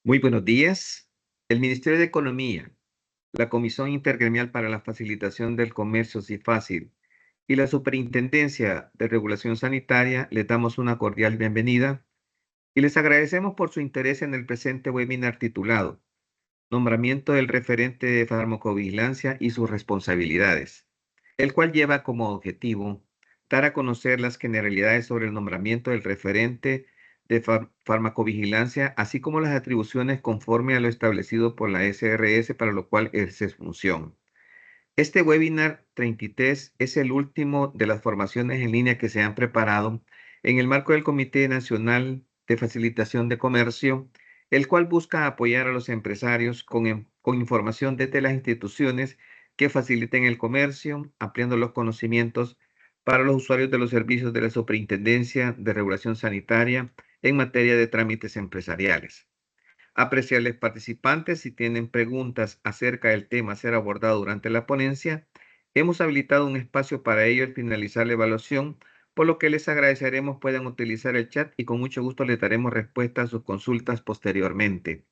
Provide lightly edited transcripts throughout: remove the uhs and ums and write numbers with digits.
Muy buenos días. El Ministerio de Economía, la Comisión Intergremial para la Facilitación del Comercio CIFACIL y la Superintendencia de Regulación Sanitaria les damos una cordial bienvenida y les agradecemos por su interés en el presente webinar titulado Nombramiento del referente de farmacovigilancia y sus responsabilidades, el cual lleva como objetivo dar a conocer las generalidades sobre el nombramiento del referente de farmacovigilancia, así como las atribuciones conforme a lo establecido por la SRS para lo cual ejerce su función. Este webinar 33 es el último de las formaciones en línea que se han preparado en el marco del Comité Nacional de Facilitación de Comercio, el cual busca apoyar a los empresarios con información desde las instituciones que faciliten el comercio, ampliando los conocimientos para los usuarios de los servicios de la Superintendencia de Regulación Sanitaria en materia de trámites empresariales. Apreciables participantes, si tienen preguntas acerca del tema a ser abordado durante la ponencia, hemos habilitado un espacio para ello al finalizar la evaluación, por lo que les agradeceremos puedan utilizar el chat y con mucho gusto les daremos respuesta a sus consultas posteriormente.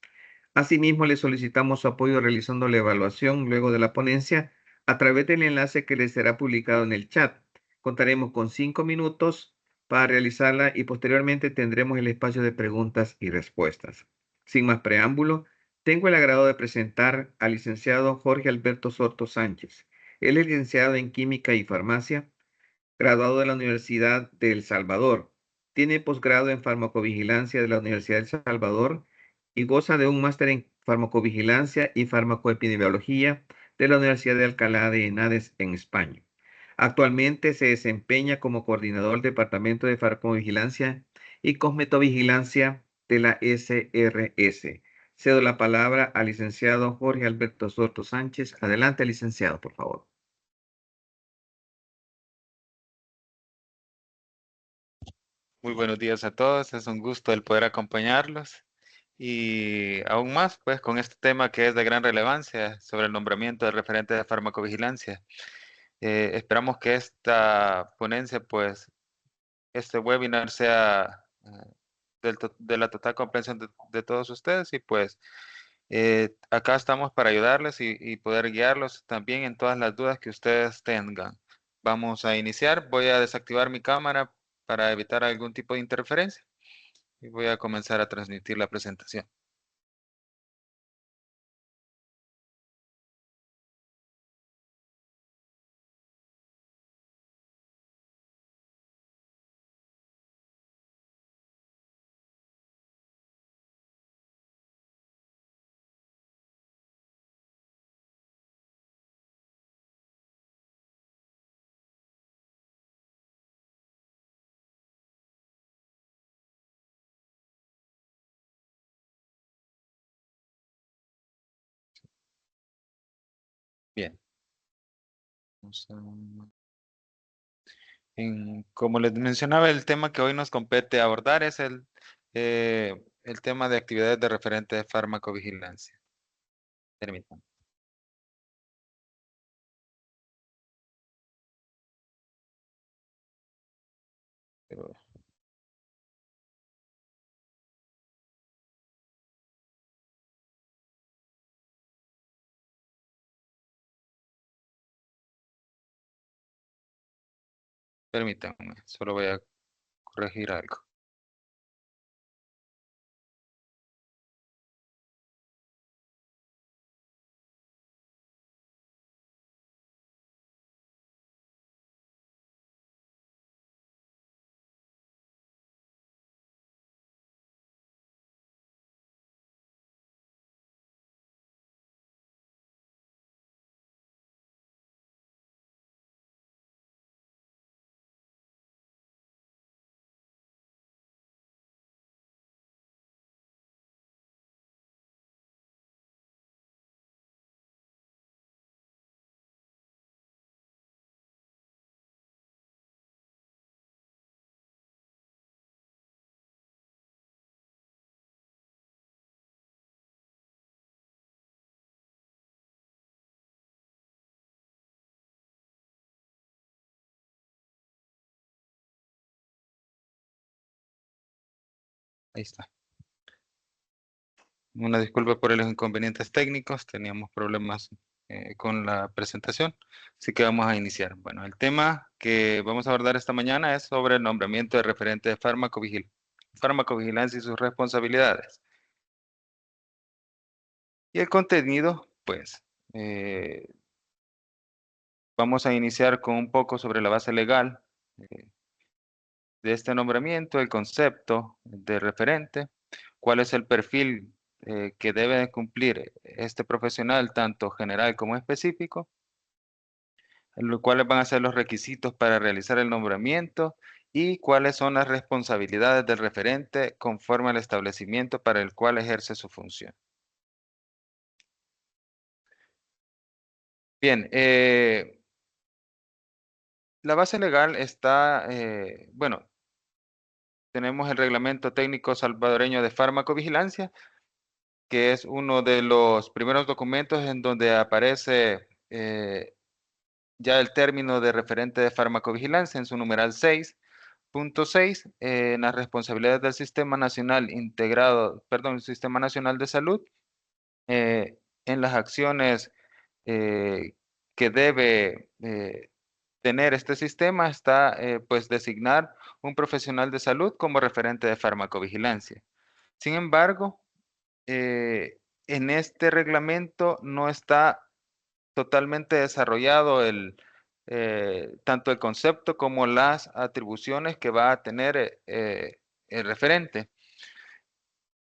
Asimismo, les solicitamos su apoyo realizando la evaluación luego de la ponencia a través del enlace que les será publicado en el chat. Contaremos con 5 minutos para realizarla y posteriormente tendremos el espacio de preguntas y respuestas. Sin más preámbulo, tengo el agrado de presentar al licenciado Jorge Alberto Soto Sánchez. Él es licenciado en Química y Farmacia, graduado de la Universidad de El Salvador. Tiene posgrado en farmacovigilancia de la Universidad de El Salvador y goza de un máster en farmacovigilancia y farmacoepidemiología de la Universidad de Alcalá de Henares en España. Actualmente se desempeña como coordinador del Departamento de Farmacovigilancia y Cosmetovigilancia de la SRS. Cedo la palabra al licenciado Jorge Alberto Soto Sánchez. Adelante, licenciado, por favor. Muy buenos días a todos, es un gusto el poder acompañarlos y aún más pues con este tema que es de gran relevancia sobre el nombramiento del referente de farmacovigilancia. Esperamos que esta ponencia pues este webinar sea de la total comprensión de todos ustedes y pues acá estamos para ayudarles y poder guiarlos también en todas las dudas que ustedes tengan. Vamos a iniciar, voy a desactivar mi cámara para evitar algún tipo de interferencia y voy a comenzar a transmitir la presentación. Bien. Como les mencionaba, el tema que hoy nos compete abordar es el tema de actividades de referente de farmacovigilancia. Permítanme. Pero- Permítanme, solo voy a corregir algo. Ahí está. Una disculpa por los inconvenientes técnicos, teníamos problemas con la presentación, así que vamos a iniciar. Bueno, el tema que vamos a abordar esta mañana es sobre el nombramiento de referente de farmacovigilancia y sus responsabilidades. Y el contenido, pues, vamos a iniciar con un poco sobre la base legal de este nombramiento, el concepto de referente, cuál es el perfil que debe de cumplir este profesional, tanto general como específico, cuáles van a ser los requisitos para realizar el nombramiento y cuáles son las responsabilidades del referente conforme al establecimiento para el cual ejerce su función. Bien, la base legal está, bueno, tenemos el Reglamento Técnico Salvadoreño de Farmacovigilancia, que es uno de los primeros documentos en donde aparece ya el término de referente de farmacovigilancia en su numeral 6.6, en las responsabilidades del Sistema Nacional Integrado, perdón, Sistema Nacional de Salud, en las acciones que debe tener este sistema está pues designar un profesional de salud como referente de farmacovigilancia. Sin embargo, en este reglamento no está totalmente desarrollado tanto el concepto como las atribuciones que va a tener el referente.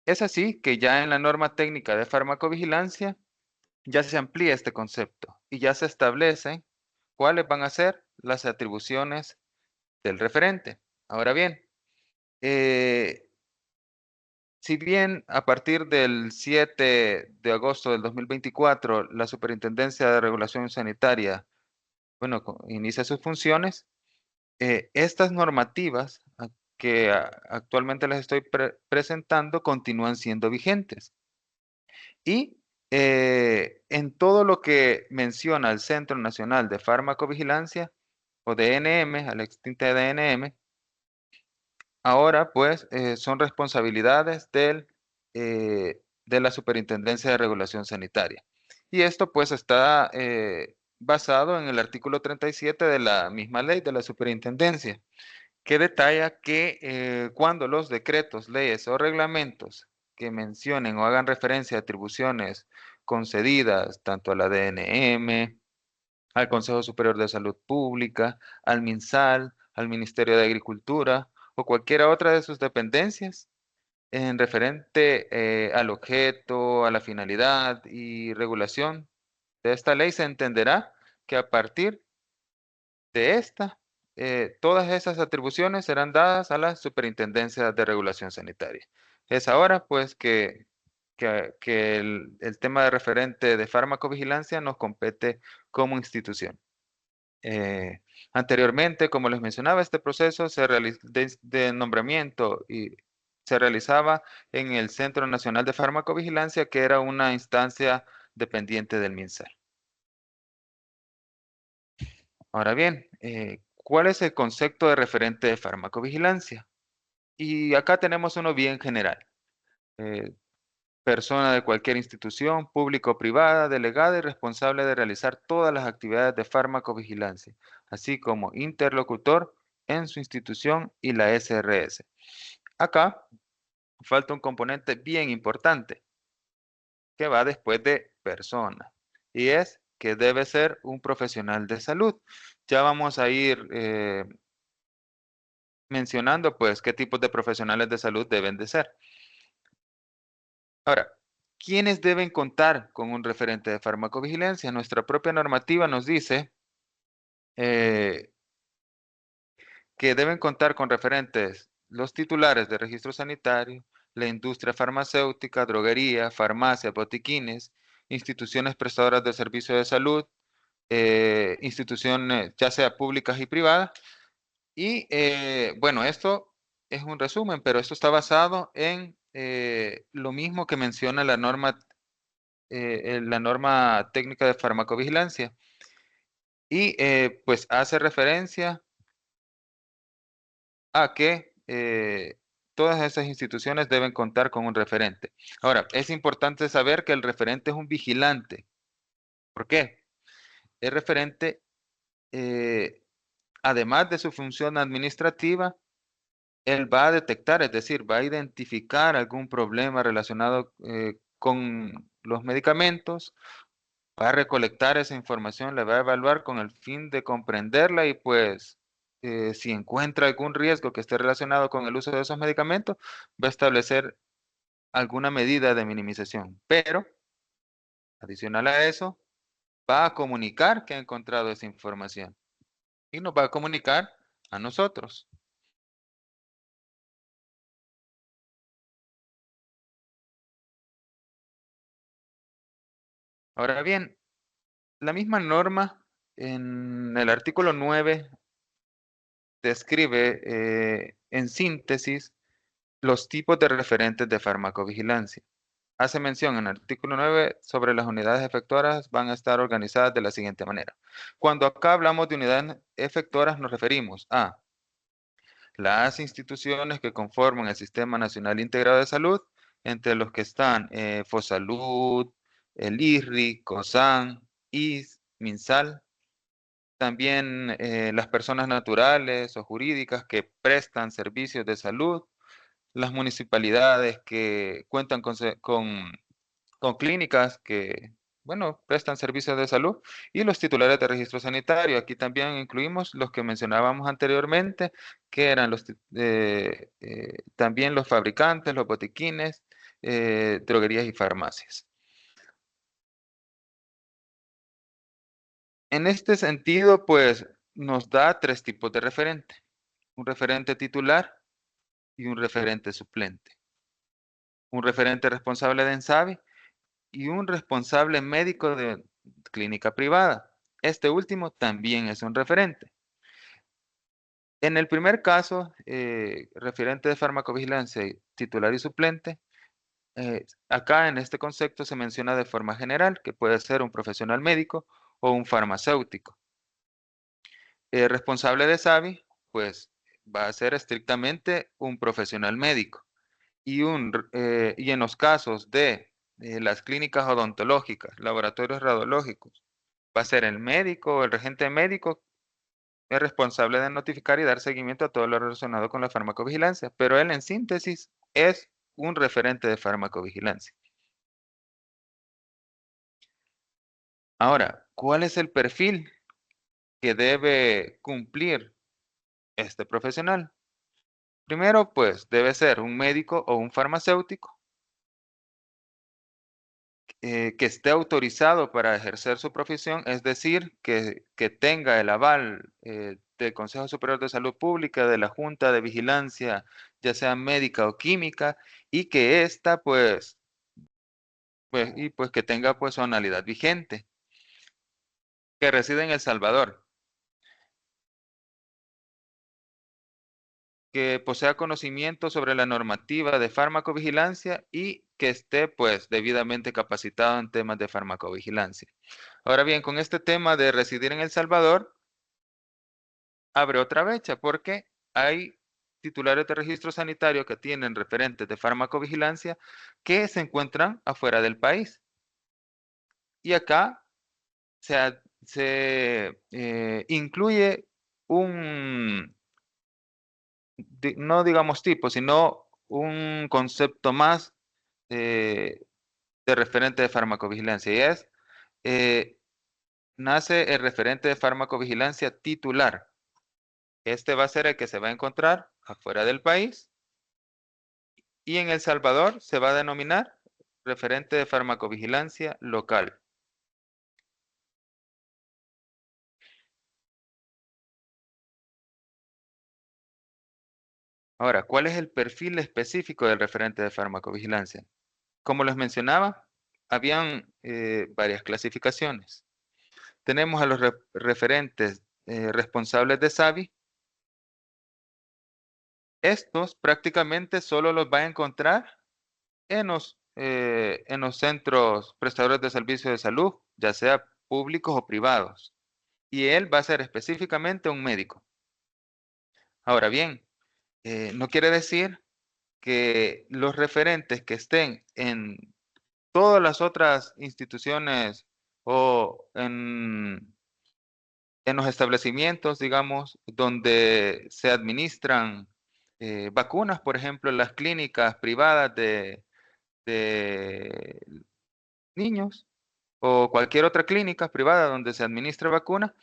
Es así que ya en la norma técnica de farmacovigilancia ya se amplía este concepto y ya se establecen cuáles van a ser las atribuciones del referente. Ahora bien, si bien a partir del 7 de agosto del 2024 la Superintendencia de Regulación Sanitaria, bueno, inicia sus funciones, estas normativas que actualmente les estoy presentando continúan siendo vigentes. Y en todo lo que menciona el Centro Nacional de Farmacovigilancia, o DNM, al extinto DNM, ahora pues son responsabilidades de la Superintendencia de Regulación Sanitaria. Y esto pues está basado en el artículo 37 de la misma ley de la Superintendencia, que detalla que cuando los decretos, leyes o reglamentos que mencionen o hagan referencia a atribuciones concedidas tanto a la DNM, al Consejo Superior de Salud Pública, al MinSal, al Ministerio de Agricultura o cualquiera otra de sus dependencias, en referente al objeto, a la finalidad y regulación de esta ley, se entenderá que a partir de esta, todas esas atribuciones serán dadas a la Superintendencia de Regulación Sanitaria. Es ahora pues que el tema de referente de farmacovigilancia nos compete como institución. Anteriormente, como les mencionaba, este proceso de nombramiento y se realizaba en el Centro Nacional de Farmacovigilancia, que era una instancia dependiente del MinSal. Ahora bien, ¿cuál es el concepto de referente de farmacovigilancia? Y acá tenemos uno bien general. Eh, Persona de cualquier institución, pública o privada, delegada y responsable de realizar todas las actividades de farmacovigilancia, así como interlocutor en su institución y la SRS. Acá falta un componente bien importante que va después de persona y es que debe ser un profesional de salud. Ya vamos a ir mencionando pues qué tipos de profesionales de salud deben de ser. Ahora, ¿quiénes deben contar con un referente de farmacovigilancia? Nuestra propia normativa nos dice eh, que deben contar con referentes los titulares de registro sanitario, la industria farmacéutica, droguería, farmacia, botiquines, instituciones prestadoras de servicio de salud, instituciones ya sea públicas y privadas. Y bueno, esto es un resumen, pero esto está basado en lo mismo que menciona la norma técnica de farmacovigilancia. Y pues hace referencia a que todas esas instituciones deben contar con un referente. Ahora, es importante saber que el referente es un vigilante. ¿Por qué? El referente, además de su función administrativa, él va a detectar, es decir, va a identificar algún problema relacionado con los medicamentos, va a recolectar esa información, la va a evaluar con el fin de comprenderla y pues si encuentra algún riesgo que esté relacionado con el uso de esos medicamentos, va a establecer alguna medida de minimización. Pero, adicional a eso, va a comunicar que ha encontrado esa información y nos va a comunicar a nosotros. Ahora bien, la misma norma en el artículo 9 describe en síntesis los tipos de referentes de farmacovigilancia. Hace mención en el artículo 9 sobre las unidades efectoras van a estar organizadas de la siguiente manera. Cuando acá hablamos de unidades efectoras nos referimos a las instituciones que conforman el Sistema Nacional Integrado de Salud, entre los que están FOSALUD, el IRRI, COSAN, IS, MINSAL, también las personas naturales o jurídicas que prestan servicios de salud, las municipalidades que cuentan con clínicas que, bueno, prestan servicios de salud y los titulares de registro sanitario. Aquí también incluimos los que mencionábamos anteriormente, que eran también los fabricantes, los botiquines, droguerías y farmacias. En este sentido, pues nos da tres tipos de referente: un referente titular y un referente suplente, un referente responsable de ENSABI y un responsable médico de clínica privada. Este último también es un referente. En el primer caso, referente de farmacovigilancia titular y suplente, acá en este concepto se menciona de forma general que puede ser un profesional médico o un farmacéutico. Responsable de SAVI, pues va a ser estrictamente un profesional médico. Y en los casos de las clínicas odontológicas, laboratorios radiológicos, va a ser el médico o el regente médico el responsable de notificar y dar seguimiento a todo lo relacionado con la farmacovigilancia, pero él en síntesis es un referente de farmacovigilancia. Ahora, ¿cuál es el perfil que debe cumplir este profesional? Primero, pues debe ser un médico o un farmacéutico que esté autorizado para ejercer su profesión, es decir, que tenga el aval del Consejo Superior de Salud Pública, de la Junta de Vigilancia, ya sea médica o química, y que ésta, pues que tenga pues su anualidad vigente, que reside en El Salvador, que posea conocimiento sobre la normativa de farmacovigilancia y que esté pues debidamente capacitado en temas de farmacovigilancia. Ahora bien, con este tema de residir en El Salvador, abre otra brecha porque hay titulares de registro sanitario que tienen referentes de farmacovigilancia que se encuentran afuera del país. Y acá se incluye un, no digamos tipo, sino un concepto más de referente de farmacovigilancia y es, eh, nace el referente de farmacovigilancia titular. Este va a ser el que se va a encontrar afuera del país y en El Salvador se va a denominar referente de farmacovigilancia local. Ahora, ¿cuál es el perfil específico del referente de farmacovigilancia? Como les mencionaba, habían varias clasificaciones. Tenemos a los referentes responsables de SAVI. Estos prácticamente solo los va a encontrar en los centros prestadores de servicios de salud, ya sea públicos o privados. Y él va a ser específicamente un médico. Ahora bien, no quiere decir que los referentes que estén en todas las otras instituciones o en los establecimientos, digamos, donde se administran vacunas, por ejemplo, las clínicas privadas de niños o cualquier otra clínica privada donde se administre vacuna,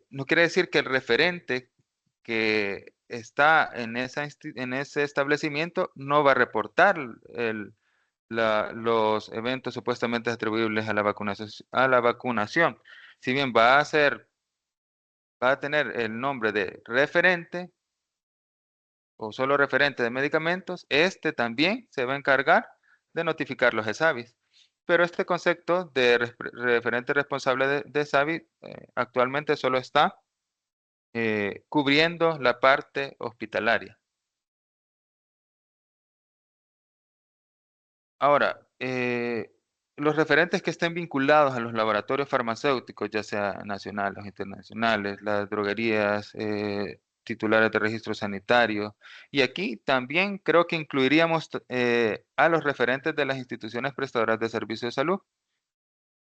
no quiere decir que el referente que está en ese establecimiento no va a reportar los eventos supuestamente atribuibles a la vacunación. Si bien va a tener el nombre de referente o solo referente de medicamentos, este también se va a encargar de notificar los ESAVIs. Pero este concepto de referente responsable de SAVI actualmente solo está cubriendo la parte hospitalaria. Ahora, los referentes que estén vinculados a los laboratorios farmacéuticos, ya sea nacionales o internacionales, las droguerías, titulares de registro sanitario, y aquí también creo que incluiríamos a los referentes de las instituciones prestadoras de servicios de salud.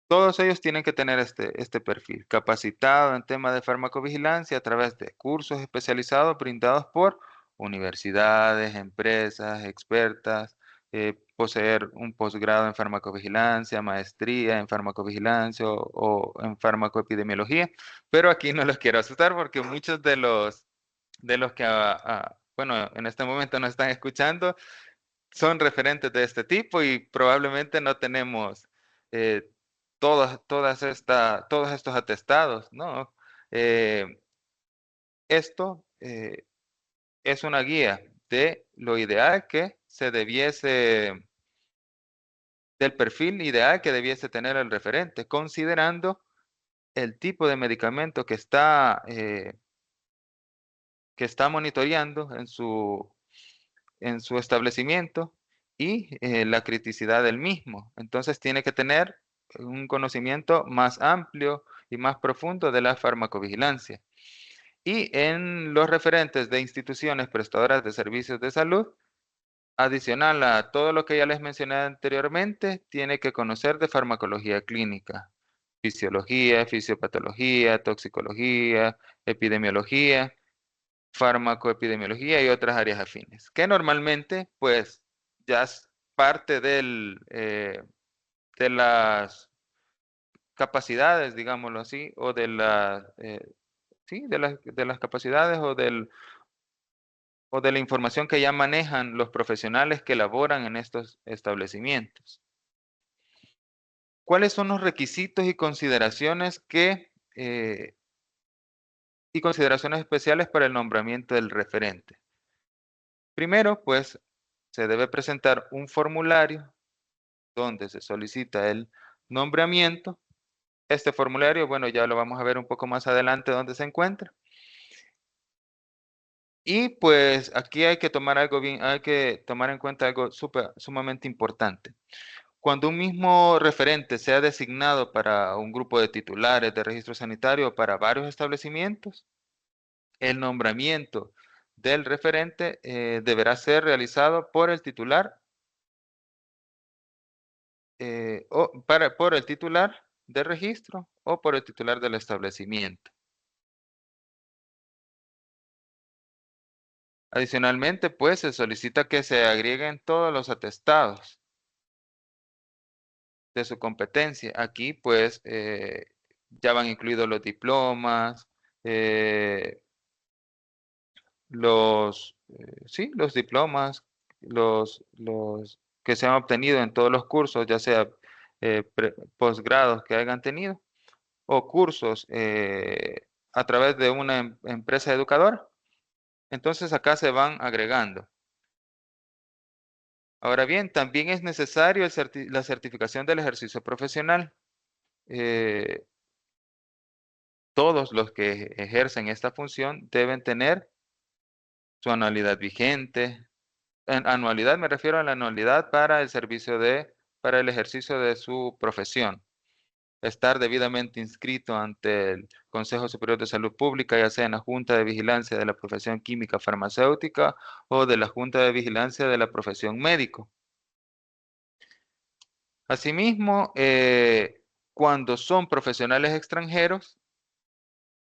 Todos ellos tienen que tener este perfil, capacitado en tema de farmacovigilancia a través de cursos especializados brindados por universidades, empresas, expertas, poseer un posgrado en farmacovigilancia, maestría en farmacovigilancia o en farmacoepidemiología, pero aquí no los quiero asustar porque muchos de los que, bueno, en este momento nos están escuchando son referentes de este tipo y probablemente no tenemos eh, todos estos atestados, ¿no? Esto es una guía de lo ideal que se debiese, del perfil ideal que debiese tener el referente, considerando el tipo de medicamento que está monitoreando en su establecimiento y la criticidad del mismo. Entonces tiene que tener un conocimiento más amplio y más profundo de la farmacovigilancia. Y en los referentes de instituciones prestadoras de servicios de salud, adicional a todo lo que ya les mencioné anteriormente, tiene que conocer de farmacología clínica, fisiología, fisiopatología, toxicología, epidemiología, farmacoepidemiología y otras áreas afines, que normalmente pues ya es parte de las capacidades, digámoslo así, o sí, de las capacidades o de la información que ya manejan los profesionales que laboran en estos establecimientos. ¿Cuáles son los requisitos y consideraciones y consideraciones especiales para el nombramiento del referente? Primero, pues, se debe presentar un formulario donde se solicita el nombramiento. Este formulario, bueno, ya lo vamos a ver un poco más adelante dónde se encuentra. Y pues aquí hay que tomar hay que tomar en cuenta algo sumamente importante. Cuando un mismo referente sea designado para un grupo de titulares de registro sanitario o para varios establecimientos, el nombramiento del referente deberá ser realizado por el titular por el titular de registro o por el titular del establecimiento. Adicionalmente, pues se solicita que se agreguen todos los atestados de su competencia. Aquí, pues, ya van incluidos los diplomas, sí, los diplomas, los que se han obtenido en todos los cursos, ya sea posgrados que hayan tenido o cursos a través de una empresa educadora. Entonces acá se van agregando. Ahora bien, también es necesario la certificación del ejercicio profesional. Todos los que ejercen esta función deben tener su anualidad vigente. En anualidad me refiero a la anualidad para el ejercicio de su profesión. estar debidamente inscrito ante el Consejo Superior de Salud Pública, ya sea en la Junta de Vigilancia de la Profesión Química Farmacéutica o de la Junta de Vigilancia de la Profesión Médico. Asimismo, cuando son profesionales extranjeros,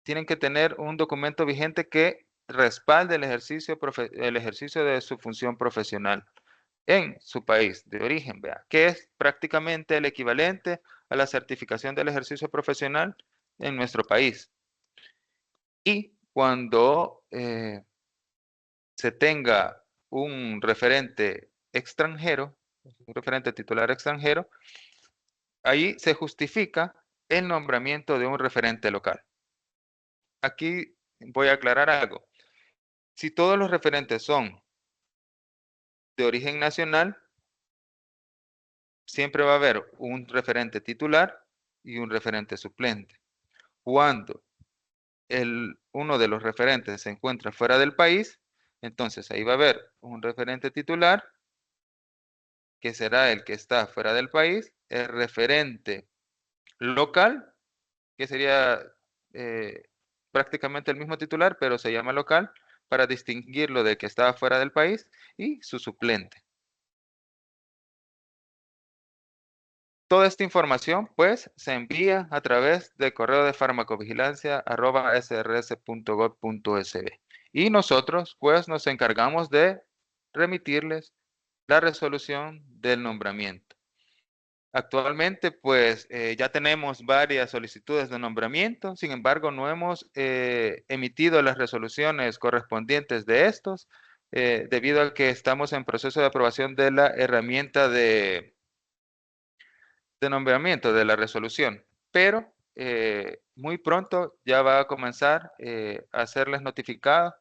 tienen que tener un documento vigente que respalde el ejercicio de su función profesional en su país de origen, vea, que es prácticamente el equivalente a la certificación del ejercicio profesional en nuestro país. Y cuando se tenga un referente extranjero, un referente titular extranjero, ahí se justifica el nombramiento de un referente local. Aquí voy a aclarar algo. Si todos los referentes son de origen nacional, siempre va a haber un referente titular y un referente suplente. Cuando uno de los referentes se encuentra fuera del país, entonces ahí va a haber un referente titular, que será el que está fuera del país, el referente local, que sería prácticamente el mismo titular, pero se llama local, para distinguirlo de que estaba fuera del país, y su suplente. Toda esta información, pues, se envía a través del correo de farmacovigilancia@srs.gov.sb. Y nosotros, pues, nos encargamos de remitirles la resolución del nombramiento. Actualmente, pues, ya tenemos varias solicitudes de nombramiento, sin embargo, no hemos emitido las resoluciones correspondientes de estos, debido a que estamos en proceso de aprobación de la herramienta de nombramiento de la resolución, pero muy pronto ya va a comenzar a serles notificada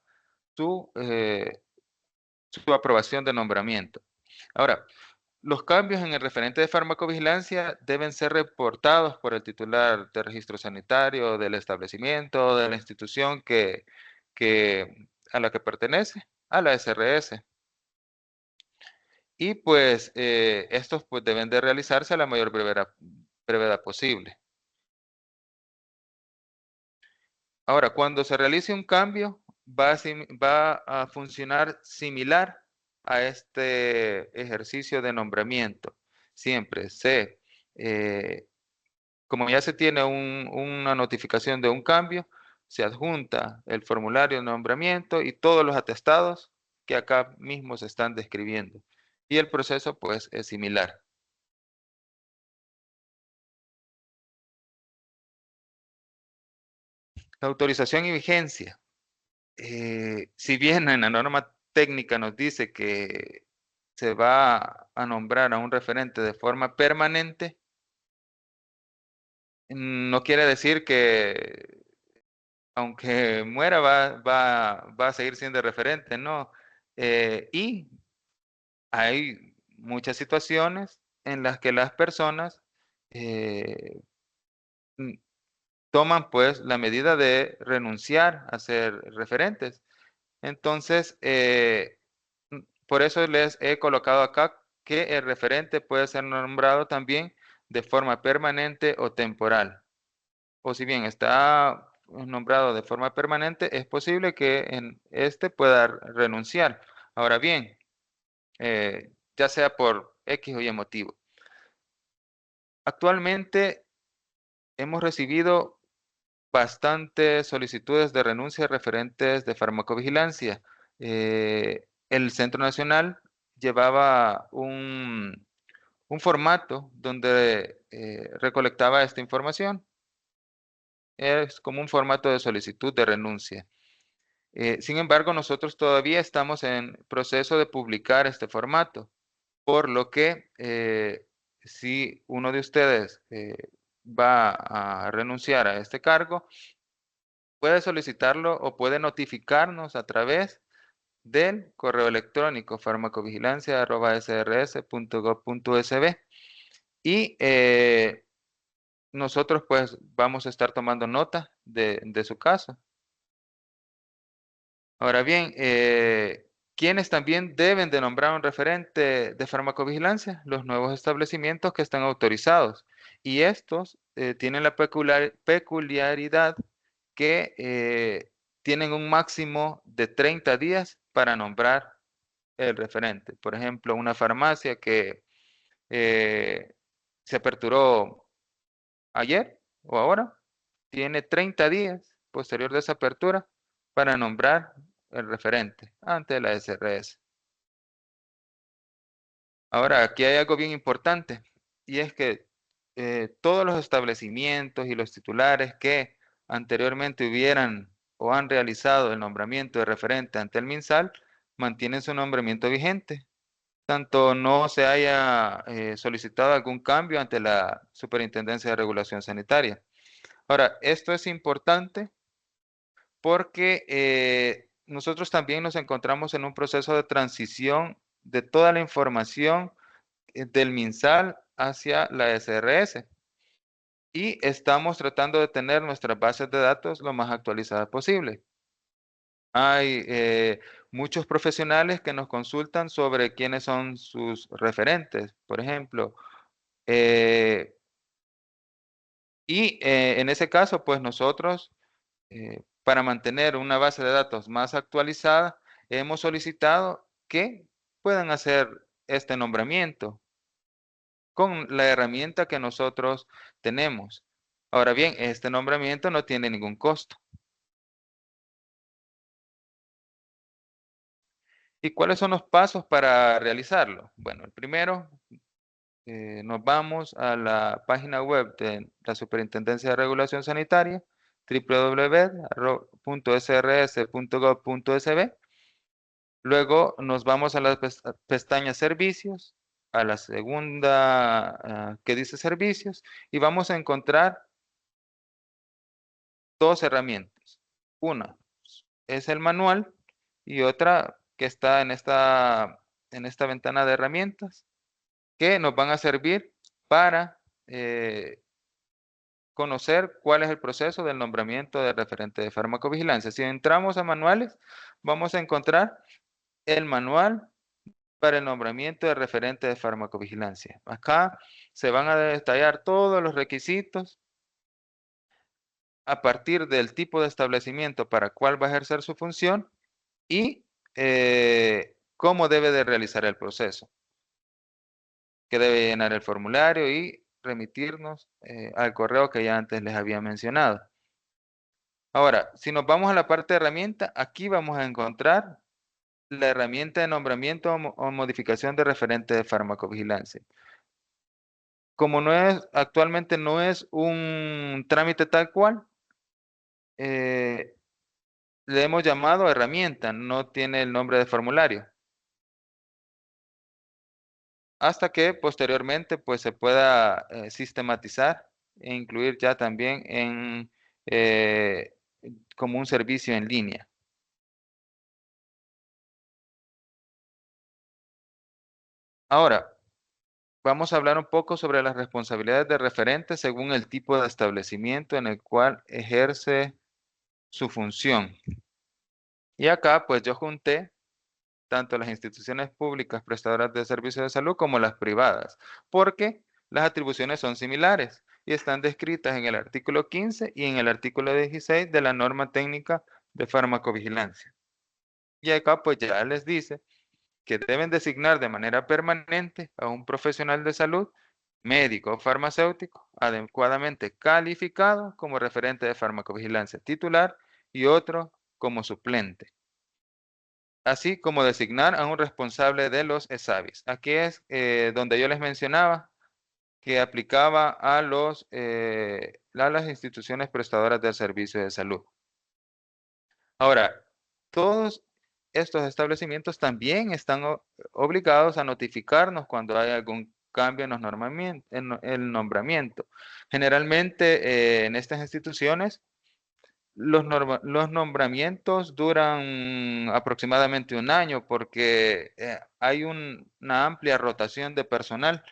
su aprobación de nombramiento. Ahora, los cambios en el referente de farmacovigilancia deben ser reportados por el titular de registro sanitario del establecimiento, de la institución a la que pertenece, a la SRS. Y pues estos pues, deben de realizarse a la mayor brevedad posible. Ahora, cuando se realice un cambio, va a funcionar similar a este ejercicio de nombramiento. Siempre como ya se tiene una notificación de un cambio, se adjunta el formulario de nombramiento y todos los atestados que acá mismo se están describiendo. Y el proceso, pues, es similar. La autorización y vigencia. Si bien en la norma técnica nos dice que se va a nombrar a un referente de forma permanente, no quiere decir que aunque muera va a seguir siendo referente, no. Y hay muchas situaciones en las que las personas eh, mm, toman pues la medida de renunciar a ser referentes. Entonces, por eso les he colocado acá que el referente puede ser nombrado también de forma permanente o temporal. O si bien está nombrado de forma permanente, es posible que en este pueda renunciar. Ahora bien, ya sea por X o Y motivo. Actualmente hemos recibido bastantes solicitudes de renuncia referentes de farmacovigilancia. El Centro Nacional llevaba un formato donde recolectaba esta información. Es como un formato de solicitud de renuncia. Sin embargo, nosotros todavía estamos en proceso de publicar este formato, por lo que si uno de ustedes va a renunciar a este cargo, puede solicitarlo o puede notificarnos a través del correo electrónico farmacovigilancia@srs.gov.sb y nosotros pues vamos a estar tomando nota de su caso. Ahora bien, ¿quiénes también deben de nombrar un referente de farmacovigilancia? Los nuevos establecimientos que están autorizados. Y estos tienen la peculiaridad que tienen un máximo de 30 días para nombrar el referente. Por ejemplo, una farmacia que se aperturó ayer o ahora, tiene 30 días posterior de esa apertura para nombrar el referente ante la SRS. Ahora, aquí hay algo bien importante y es que todos los establecimientos y los titulares que anteriormente hubieran o han realizado el nombramiento de referente ante el MinSal mantienen su nombramiento vigente, tanto no se haya solicitado algún cambio ante la Superintendencia de Regulación Sanitaria. Ahora, esto es importante porque nosotros también nos encontramos en un proceso de transición de toda la información del MinSal hacia la SRS y estamos tratando de tener nuestras bases de datos lo más actualizadas posible. Hay muchos profesionales que nos consultan sobre quiénes son sus referentes, por ejemplo, en ese caso, pues nosotros, para mantener una base de datos más actualizada, hemos solicitado que puedan hacer este nombramiento con la herramienta que nosotros tenemos. Ahora bien, este nombramiento no tiene ningún costo. ¿Y cuáles son los pasos para realizarlo? Bueno, el primero, nos vamos a la página web de la Superintendencia de Regulación Sanitaria, www.srs.gov.sb. Luego nos vamos a la pestaña Servicios, a la segunda que dice Servicios, y vamos a encontrar dos herramientas. Una es el manual y otra que está en esta ventana de herramientas que nos van a servir para conocer cuál es el proceso del nombramiento de referente de farmacovigilancia. Si entramos a manuales, vamos a encontrar el manual para el nombramiento de referente de farmacovigilancia. Acá se van a detallar todos los requisitos a partir del tipo de establecimiento para cuál va a ejercer su función y cómo debe de realizar el proceso, que debe llenar el formulario y remitirnos al correo que ya antes les había mencionado. Ahora, si nos vamos a la parte de herramienta, aquí vamos a encontrar la herramienta de nombramiento o modificación de referente de farmacovigilancia. Como actualmente no es un trámite tal cual, le hemos llamado herramienta, no tiene el nombre de formulario. Hasta que posteriormente pues se pueda sistematizar e incluir ya también en como un servicio en línea. Ahora, vamos a hablar un poco sobre las responsabilidades de referente según el tipo de establecimiento en el cual ejerce su función. Y acá pues yo junté tanto las instituciones públicas prestadoras de servicios de salud como las privadas, porque las atribuciones son similares y están descritas en el artículo 15 y en el artículo 16 de la norma técnica de farmacovigilancia. Y acá pues ya les dice que deben designar de manera permanente a un profesional de salud, médico o farmacéutico, adecuadamente calificado como referente de farmacovigilancia titular y otro como suplente, así como designar a un responsable de los ESAVIS. Aquí es donde yo les mencionaba que aplicaba a las instituciones prestadoras de servicios de salud. Ahora, todos estos establecimientos también están obligados a notificarnos cuando hay algún cambio en el nombramiento. Generalmente en estas instituciones los nombramientos duran aproximadamente un año porque hay una amplia rotación de personal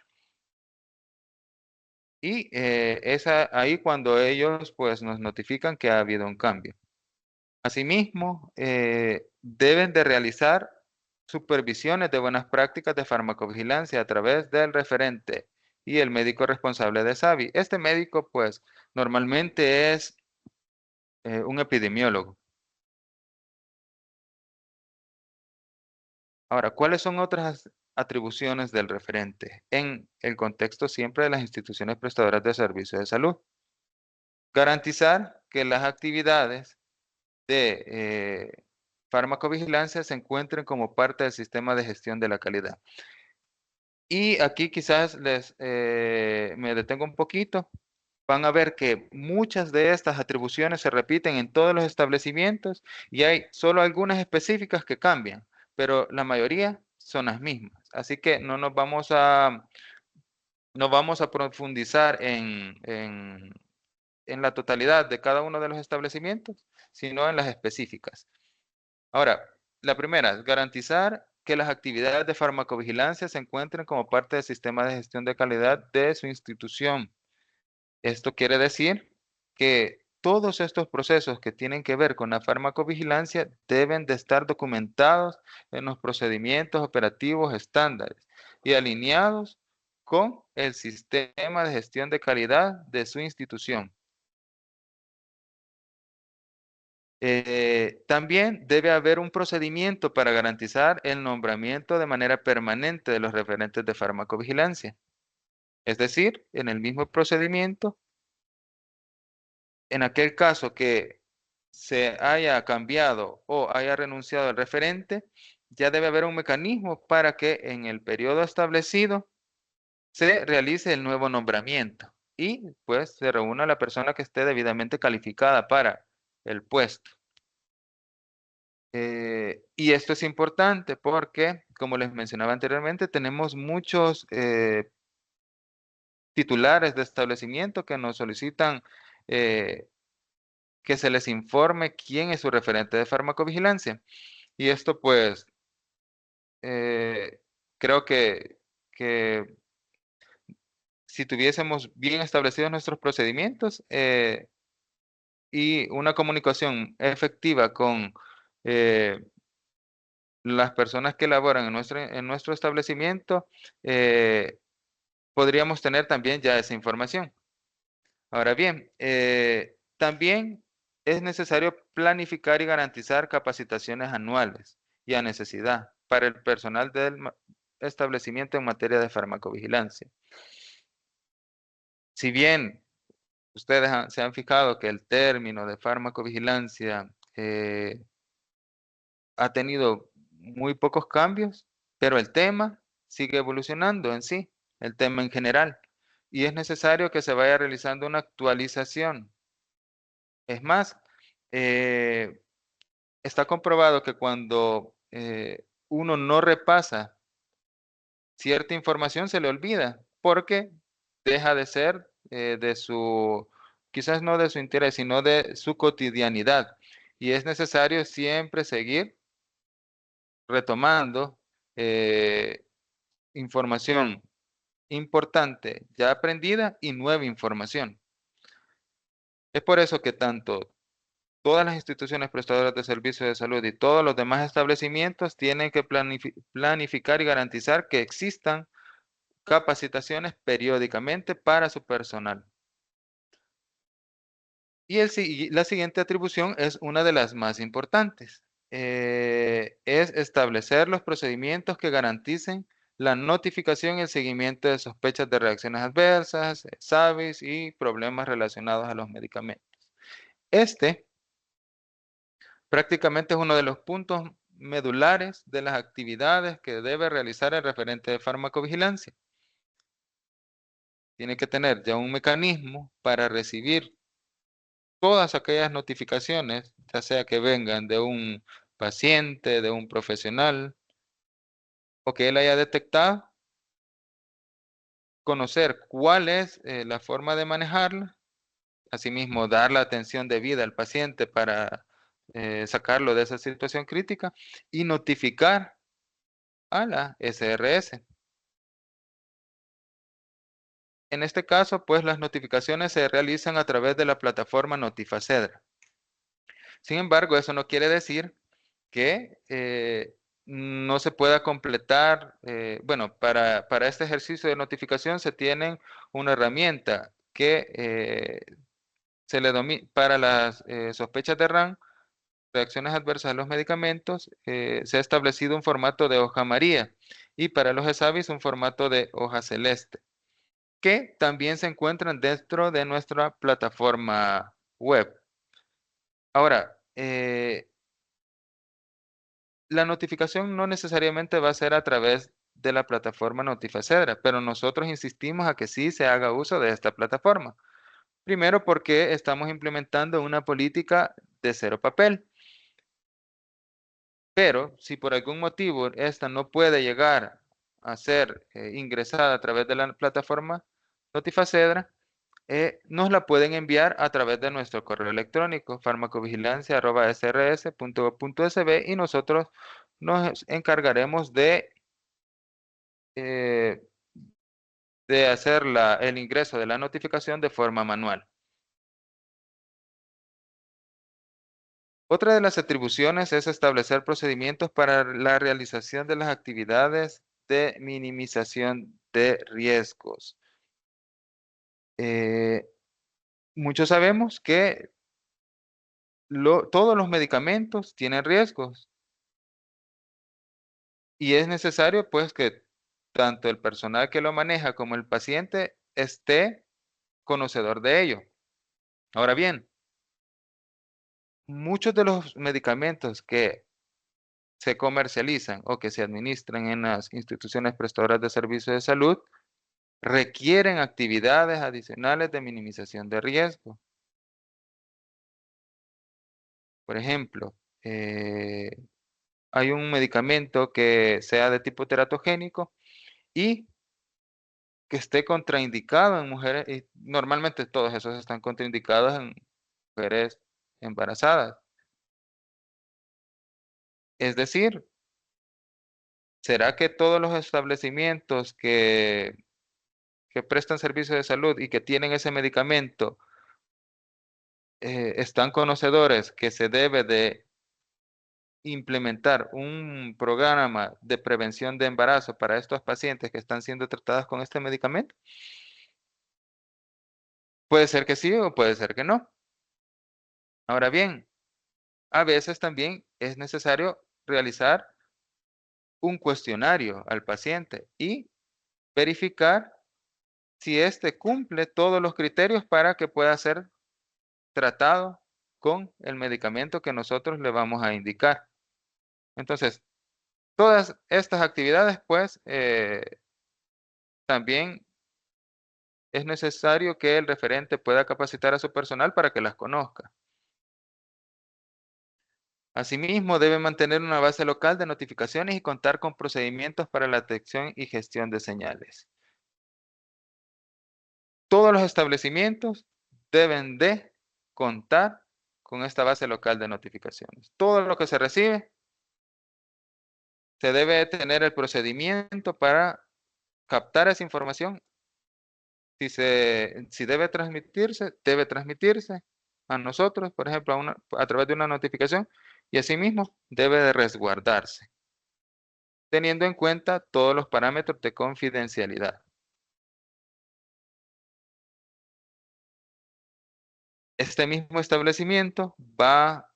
y es ahí cuando ellos pues nos notifican que ha habido un cambio. Asimismo, deben de realizar supervisiones de buenas prácticas de farmacovigilancia a través del referente y el médico responsable de SAVI. Este médico, pues, normalmente es un epidemiólogo. Ahora, ¿cuáles son otras atribuciones del referente en el contexto siempre de las instituciones prestadoras de servicios de salud? Garantizar que las actividades de farmacovigilancia se encuentren como parte del sistema de gestión de la calidad. Y aquí quizás me detengo un poquito. Van a ver que muchas de estas atribuciones se repiten en todos los establecimientos y hay solo algunas específicas que cambian, pero la mayoría son las mismas. Así que no vamos a profundizar en la totalidad de cada uno de los establecimientos, sino en las específicas. Ahora, la primera es garantizar que las actividades de farmacovigilancia se encuentren como parte del sistema de gestión de calidad de su institución. Esto quiere decir que todos estos procesos que tienen que ver con la farmacovigilancia deben de estar documentados en los procedimientos operativos estándares y alineados con el sistema de gestión de calidad de su institución. También debe haber un procedimiento para garantizar el nombramiento de manera permanente de los referentes de farmacovigilancia. Es decir, en el mismo procedimiento, en aquel caso que se haya cambiado o haya renunciado el referente, ya debe haber un mecanismo para que en el periodo establecido se realice el nuevo nombramiento y pues se reúna la persona que esté debidamente calificada para el puesto. Y esto es importante porque, como les mencionaba anteriormente, tenemos muchos titulares de establecimiento que nos solicitan que se les informe quién es su referente de farmacovigilancia. Y esto, pues, eh, creo que si tuviésemos bien establecidos nuestros procedimientos y una comunicación efectiva con eh, las personas que laboran en nuestro establecimiento, podríamos tener también ya esa información. Ahora bien, también es necesario planificar y garantizar capacitaciones anuales y a necesidad para el personal del establecimiento en materia de farmacovigilancia. Si bien ustedes se han fijado que el término de farmacovigilancia ha tenido muy pocos cambios, pero el tema sigue evolucionando en sí, el tema en general, y es necesario que se vaya realizando una actualización. Es más, eh, está comprobado que cuando uno no repasa cierta información, se le olvida, porque deja de ser quizás no de su interés, sino de su cotidianidad. Y es necesario siempre seguir retomando información importante ya aprendida y nueva información. Es por eso que tanto todas las instituciones prestadoras de servicios de salud y todos los demás establecimientos tienen que planificar y garantizar que existan capacitaciones periódicamente para su personal. Y la siguiente atribución es una de las más importantes. Es establecer los procedimientos que garanticen la notificación y el seguimiento de sospechas de reacciones adversas, SAVIs y problemas relacionados a los medicamentos. Este prácticamente es uno de los puntos medulares de las actividades que debe realizar el referente de farmacovigilancia. Tiene que tener ya un mecanismo para recibir todas aquellas notificaciones, ya sea que vengan de un paciente, de un profesional, o que él haya detectado, conocer cuál es la forma de manejarla, asimismo dar la atención debida al paciente para sacarlo de esa situación crítica y notificar a la SRS. En este caso, pues las notificaciones se realizan a través de la plataforma Notifacedra. Sin embargo, eso no quiere decir que no se pueda completar, bueno, para este ejercicio de notificación se tienen una herramienta que para las sospechas de RAM, reacciones adversas a los medicamentos, se ha establecido un formato de hoja amarilla y para los ESAVIS un formato de hoja celeste, que también se encuentran dentro de nuestra plataforma web. Ahora, la notificación no necesariamente va a ser a través de la plataforma Notifacedra, pero nosotros insistimos a que sí se haga uso de esta plataforma. Primero porque estamos implementando una política de cero papel. Pero si por algún motivo esta no puede llegar a ser ingresada a través de la plataforma Notifacedra, nos la pueden enviar a través de nuestro correo electrónico farmacovigilancia@srs.gov.sb y nosotros nos encargaremos eh, de hacer el ingreso de la notificación de forma manual. Otra de las atribuciones es establecer procedimientos para la realización de las actividades de minimización de riesgos. Muchos sabemos que todos los medicamentos tienen riesgos y es necesario pues que tanto el personal que lo maneja como el paciente esté conocedor de ello. Ahora bien, muchos de los medicamentos que se comercializan o que se administran en las instituciones prestadoras de servicios de salud requieren actividades adicionales de minimización de riesgo. Por ejemplo, hay un medicamento que sea de tipo teratogénico y que esté contraindicado en mujeres, y normalmente todos esos están contraindicados en mujeres embarazadas. Es decir, ¿será que todos los establecimientos que prestan servicios de salud y que tienen ese medicamento están conocedores que se debe de implementar un programa de prevención de embarazo para estos pacientes que están siendo tratados con este medicamento? Puede ser que sí o puede ser que no. Ahora bien, a veces también es necesario realizar un cuestionario al paciente y verificar si éste cumple todos los criterios para que pueda ser tratado con el medicamento que nosotros le vamos a indicar. Entonces, todas estas actividades, pues, también es necesario que el referente pueda capacitar a su personal para que las conozca. Asimismo, debe mantener una base local de notificaciones y contar con procedimientos para la detección y gestión de señales. Todos los establecimientos deben de contar con esta base local de notificaciones. Todo lo que se recibe, se debe tener el procedimiento para captar esa información. Si debe transmitirse a nosotros, por ejemplo, a través de una notificación, y asimismo debe de resguardarse, teniendo en cuenta todos los parámetros de confidencialidad. Este mismo establecimiento va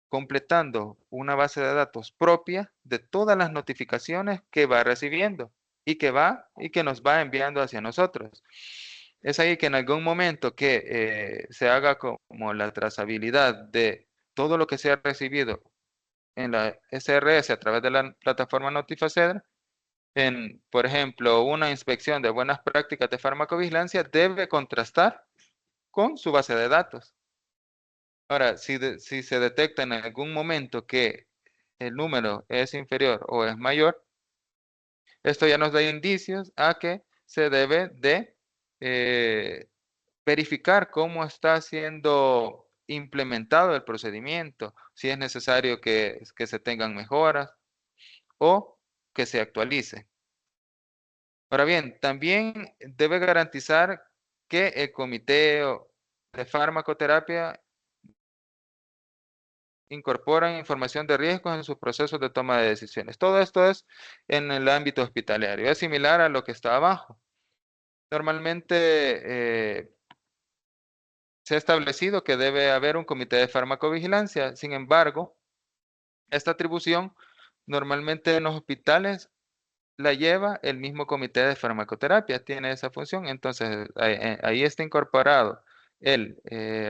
completando una base de datos propia de todas las notificaciones que va recibiendo y que nos va enviando hacia nosotros. Es ahí que en algún momento que se haga como la trazabilidad de todo lo que se ha recibido en la SRS a través de la plataforma Notifacedra, por ejemplo, una inspección de buenas prácticas de farmacovigilancia debe contrastar con su base de datos. Ahora, si se detecta en algún momento que el número es inferior o es mayor, esto ya nos da indicios a que se debe de eh, verificar cómo está siendo implementado el procedimiento, si es necesario que se tengan mejoras o que se actualice. Ahora bien, también debe garantizar que el comité de farmacoterapia incorporan información de riesgos en sus procesos de toma de decisiones. Todo esto es en el ámbito hospitalario. Es similar a lo que está abajo. Normalmente se ha establecido que debe haber un comité de farmacovigilancia. Sin embargo, esta atribución normalmente en los hospitales la lleva el mismo comité de farmacoterapia, tiene esa función. Entonces, ahí está incorporado el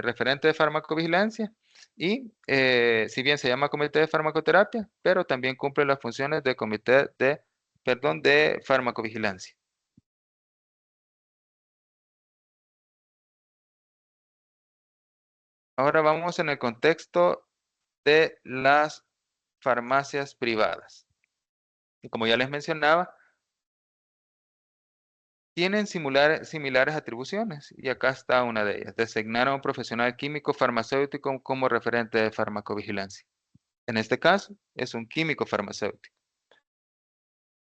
referente de farmacovigilancia y si bien se llama comité de farmacoterapia, pero también cumple las funciones de comité de farmacovigilancia. Ahora vamos en el contexto de las farmacias privadas. Y como ya les mencionaba, tienen similares atribuciones, y acá está una de ellas: designar a un profesional químico farmacéutico como referente de farmacovigilancia. En este caso, es un químico farmacéutico.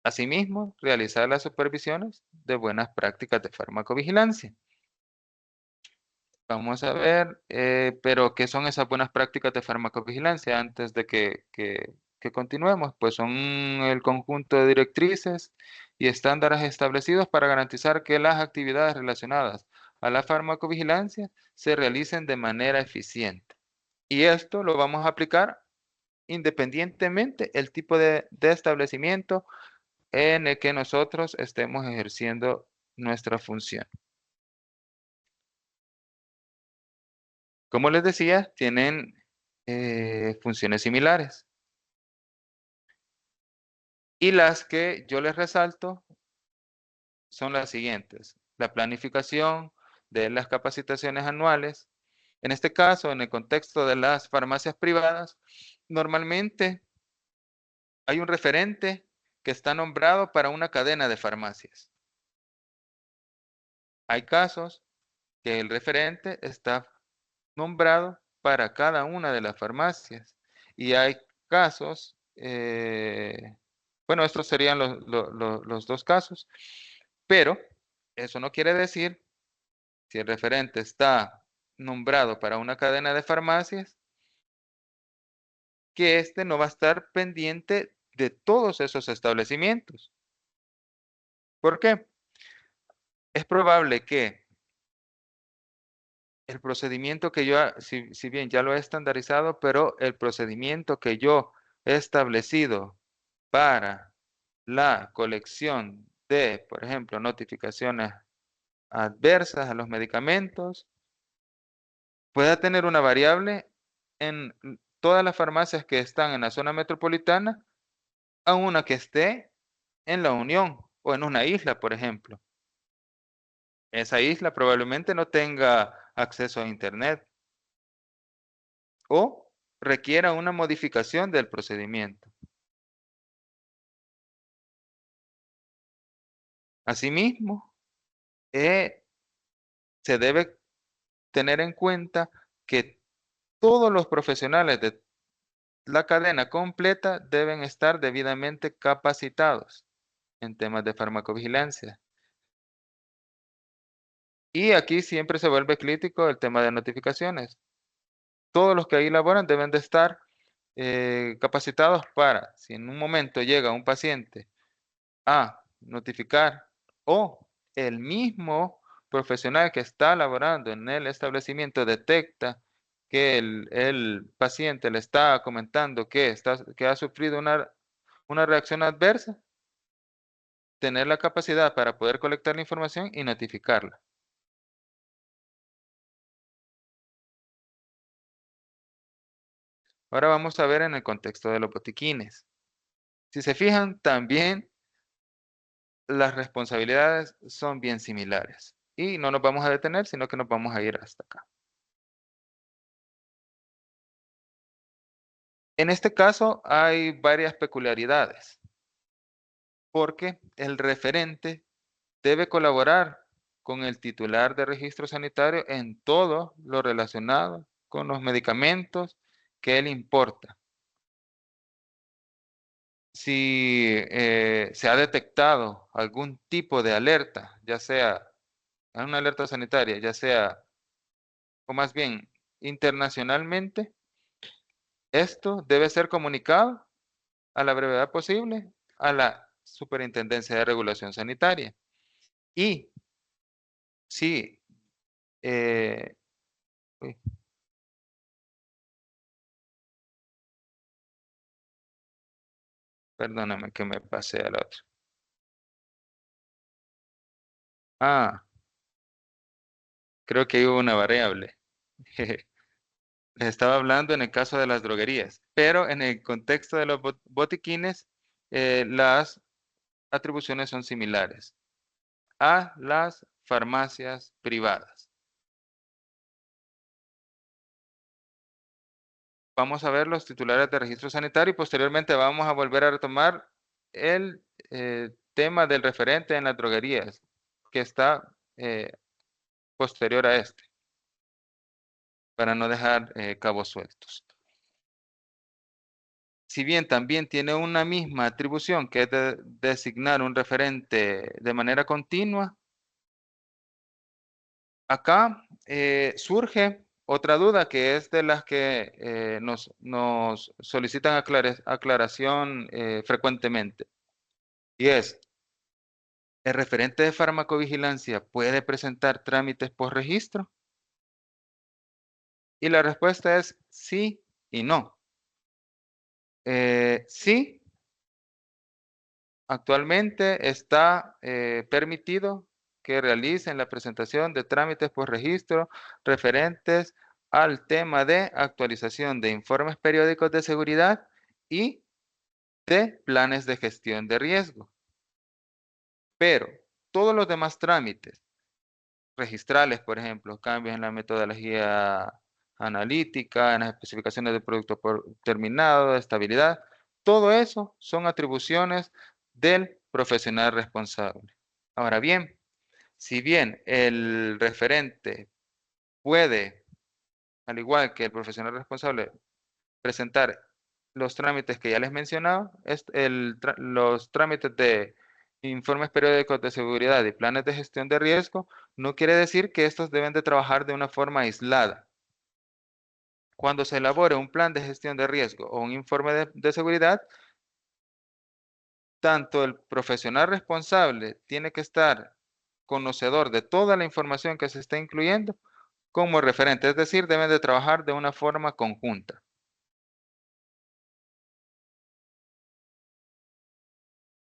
Asimismo, realizar las supervisiones de buenas prácticas de farmacovigilancia. Vamos a ver, pero ¿qué son esas buenas prácticas de farmacovigilancia? Antes de que continuemos, pues son el conjunto de directrices y estándares establecidos para garantizar que las actividades relacionadas a la farmacovigilancia se realicen de manera eficiente. Y esto lo vamos a aplicar independientemente el tipo de establecimiento en el que nosotros estemos ejerciendo nuestra función. Como les decía, tienen funciones similares. Y las que yo les resalto son las siguientes: la planificación de las capacitaciones anuales. En este caso, en el contexto de las farmacias privadas, normalmente hay un referente que está nombrado para una cadena de farmacias. Hay casos que el referente está nombrado para cada una de las farmacias. Y hay casos, bueno, estos serían los dos casos, pero eso no quiere decir, si el referente está nombrado para una cadena de farmacias, que éste no va a estar pendiente de todos esos establecimientos. ¿Por qué? Es probable que el procedimiento que yo, si bien ya lo he estandarizado, pero el procedimiento que yo he establecido para la colección de, por ejemplo, notificaciones adversas a los medicamentos, pueda tener una variable en todas las farmacias que están en la zona metropolitana a una que esté en la Unión o en una isla, por ejemplo. Esa isla probablemente no tenga acceso a Internet o requiera una modificación del procedimiento. Asimismo, se debe tener en cuenta que todos los profesionales de la cadena completa deben estar debidamente capacitados en temas de farmacovigilancia. Y aquí siempre se vuelve crítico el tema de notificaciones. Todos los que ahí laboran deben de estar capacitados para, si en un momento llega un paciente a notificar, o el mismo profesional que está laborando en el establecimiento detecta que el paciente le está comentando que ha sufrido una reacción adversa, tener la capacidad para poder colectar la información y notificarla. Ahora vamos a ver en el contexto de los botiquines. Si se fijan, también las responsabilidades son bien similares. Y no nos vamos a detener, sino que nos vamos a ir hasta acá. En este caso hay varias peculiaridades, porque el referente debe colaborar con el titular de registro sanitario en todo lo relacionado con los medicamentos que él importa. Si se ha detectado algún tipo de alerta, ya sea una alerta sanitaria, ya sea, o más bien internacionalmente, Esto debe ser comunicado a la brevedad posible a la Superintendencia de Regulación Sanitaria. Y si, uy, perdóname que me pasé al otro. Creo que hubo una variable. Les estaba hablando en el caso de las droguerías, pero en el contexto de los botiquines, las atribuciones son similares a las farmacias privadas. Vamos a ver los titulares de registro sanitario y posteriormente vamos a volver a retomar el tema del referente en las droguerías, que está posterior a este, para no dejar cabos sueltos. Si bien también tiene una misma atribución, que es de designar un referente de manera continua, acá surge otra duda que es de las que nos solicitan aclaración frecuentemente. Y es, ¿el referente de farmacovigilancia puede presentar trámites por registro? Y la respuesta es sí y no. Sí, actualmente está permitido que realicen la presentación de trámites por registro referentes al tema de actualización de informes periódicos de seguridad y de planes de gestión de riesgo. Pero todos los demás trámites registrales, por ejemplo, cambios en la metodología analítica, en las especificaciones de producto terminado, de estabilidad, todo eso son atribuciones del profesional responsable. Ahora bien, si bien el referente puede, al igual que el profesional responsable, presentar los trámites que ya les mencionaba, los trámites de informes periódicos de seguridad y planes de gestión de riesgo, no quiere decir que estos deben de trabajar de una forma aislada. Cuando se elabore un plan de gestión de riesgo o un informe de seguridad, tanto el profesional responsable tiene que estar conocedor de toda la información que se está incluyendo como referente, es decir, deben de trabajar de una forma conjunta.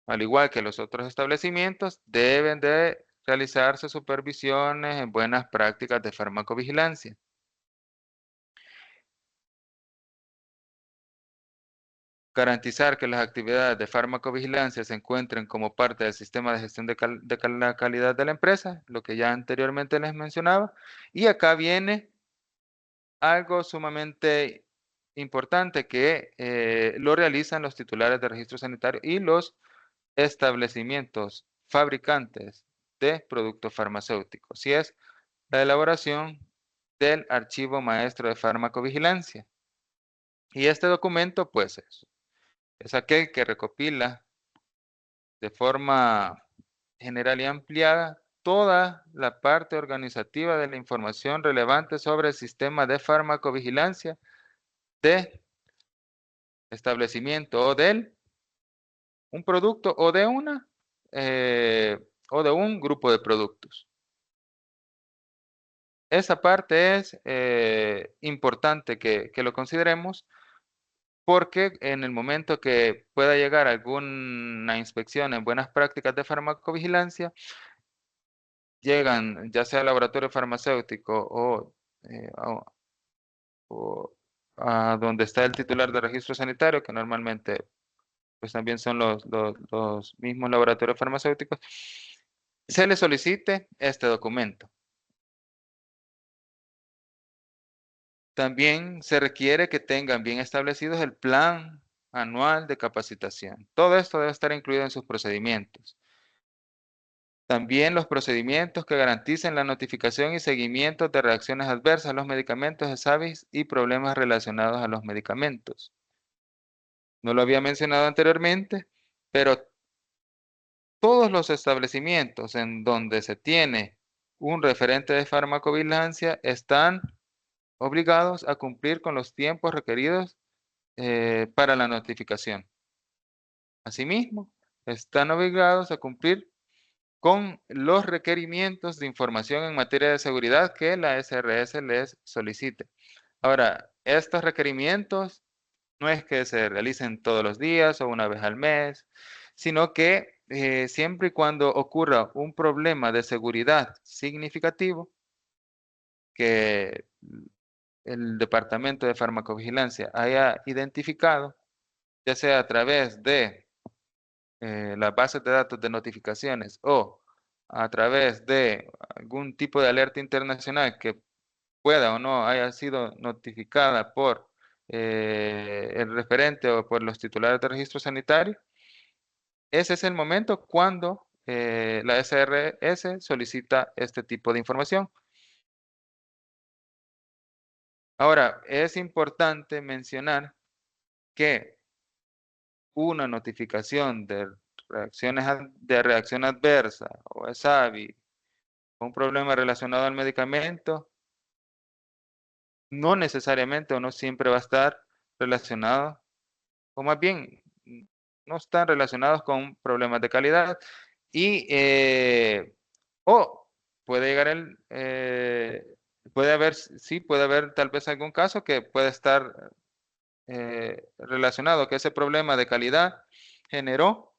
Al igual que los otros establecimientos, deben de realizarse supervisiones en buenas prácticas de farmacovigilancia. Garantizar que las actividades de farmacovigilancia se encuentren como parte del sistema de gestión de la calidad de la empresa, lo que ya anteriormente les mencionaba. Y acá viene algo sumamente importante que lo realizan los titulares de registro sanitario y los establecimientos fabricantes de productos farmacéuticos, y es la elaboración del archivo maestro de farmacovigilancia. Y este documento, pues, es aquel que recopila de forma general y ampliada toda la parte organizativa de la información relevante sobre el sistema de farmacovigilancia de establecimiento o del un producto o de un grupo de productos. Esa parte es importante que lo consideremos porque en el momento que pueda llegar alguna inspección en buenas prácticas de farmacovigilancia, llegan ya sea al laboratorio farmacéutico o a donde está el titular de registro sanitario, que normalmente pues también son los mismos laboratorios farmacéuticos, se le solicite este documento. También se requiere que tengan bien establecidos el plan anual de capacitación. Todo esto debe estar incluido en sus procedimientos. También los procedimientos que garanticen la notificación y seguimiento de reacciones adversas a los medicamentos, exámenes y problemas relacionados a los medicamentos. No lo había mencionado anteriormente, pero todos los establecimientos en donde se tiene un referente de farmacovigilancia están obligados a cumplir con los tiempos requeridos para la notificación. Asimismo, están obligados a cumplir con los requerimientos de información en materia de seguridad que la SRS les solicite. Ahora, estos requerimientos no es que se realicen todos los días o una vez al mes, sino que siempre y cuando ocurra un problema de seguridad significativo que el Departamento de Farmacovigilancia haya identificado, ya sea a través de las bases de datos de notificaciones o a través de algún tipo de alerta internacional que pueda o no haya sido notificada por el referente o por los titulares de registro sanitario, ese es el momento cuando la SRS solicita este tipo de información. Ahora, es importante mencionar que una notificación de reacción adversa o SAVI, un problema relacionado al medicamento, no necesariamente o no siempre va a estar relacionado, o más bien, no están relacionados con problemas de calidad y, o puede llegar puede haber, sí, puede haber tal vez algún caso que puede estar relacionado, que ese problema de calidad generó,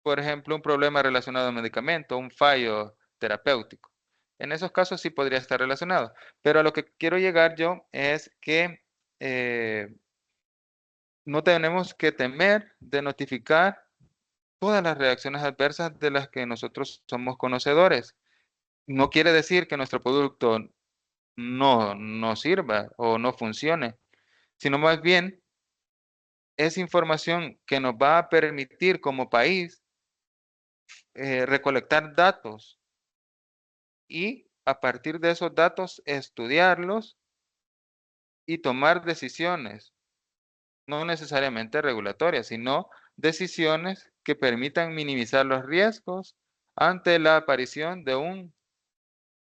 por ejemplo, un problema relacionado al medicamento, un fallo terapéutico. En esos casos sí podría estar relacionado. Pero a lo que quiero llegar yo es que no tenemos que temer de notificar todas las reacciones adversas de las que nosotros somos conocedores. No quiere decir que nuestro producto no sirva o no funcione, sino más bien es información que nos va a permitir como país recolectar datos y a partir de esos datos estudiarlos y tomar decisiones, no necesariamente regulatorias, sino decisiones que permitan minimizar los riesgos ante la aparición de un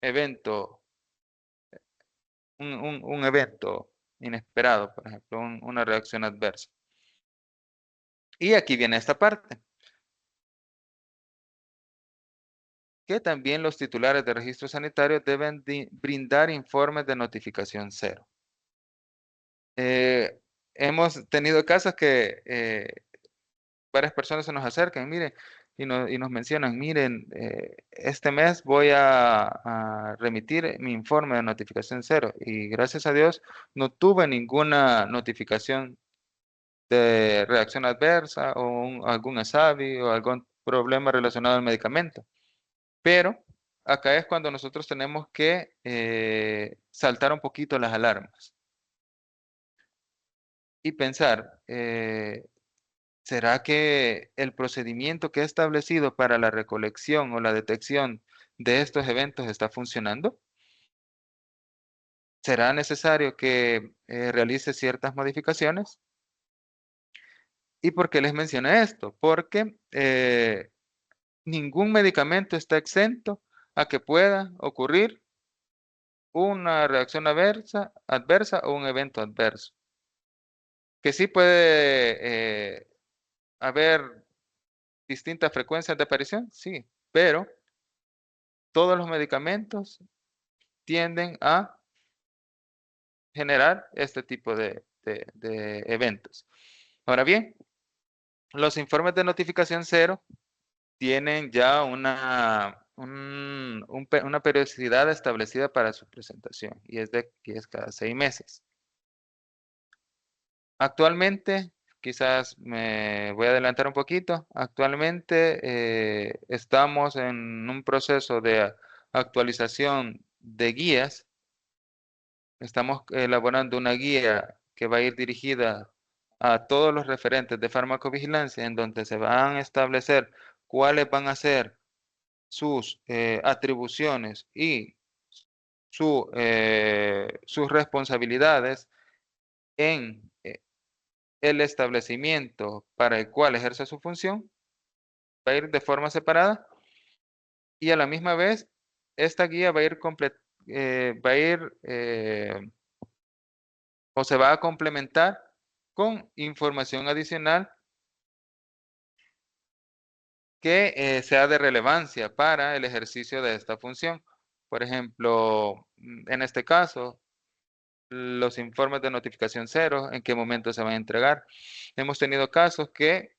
evento, un evento inesperado, por ejemplo, una reacción adversa. Y aquí viene esta parte, que también los titulares de registro sanitario deben brindar informes de notificación cero. Hemos tenido casos que varias personas se nos acercan, miren, y nos mencionan, miren, este mes voy a remitir mi informe de notificación cero y gracias a Dios no tuve ninguna notificación de reacción adversa o algún SAVI o algún problema relacionado al medicamento. Pero acá es cuando nosotros tenemos que saltar un poquito las alarmas y pensar, ¿será que el procedimiento que he establecido para la recolección o la detección de estos eventos está funcionando? ¿Será necesario que realice ciertas modificaciones? ¿Y por qué les mencioné esto? Porque ningún medicamento está exento a que pueda ocurrir una reacción adversa o un evento adverso. Que sí puede haber distintas frecuencias de aparición, sí, pero todos los medicamentos tienden a generar este tipo de eventos. Ahora bien, los informes de notificación cero tienen ya una periodicidad establecida para su presentación y es cada 6 meses. Actualmente, quizás me voy a adelantar un poquito, actualmente estamos en un proceso de actualización de guías. Estamos elaborando una guía que va a ir dirigida a todos los referentes de farmacovigilancia, en donde se van a establecer cuáles van a ser sus atribuciones y sus responsabilidades en el establecimiento para el cual ejerce su función, va a ir de forma separada y a la misma vez esta guía va a ir o se va a complementar con información adicional que sea de relevancia para el ejercicio de esta función. Por ejemplo, en este caso, los informes de notificación cero, en qué momento se van a entregar. Hemos tenido casos que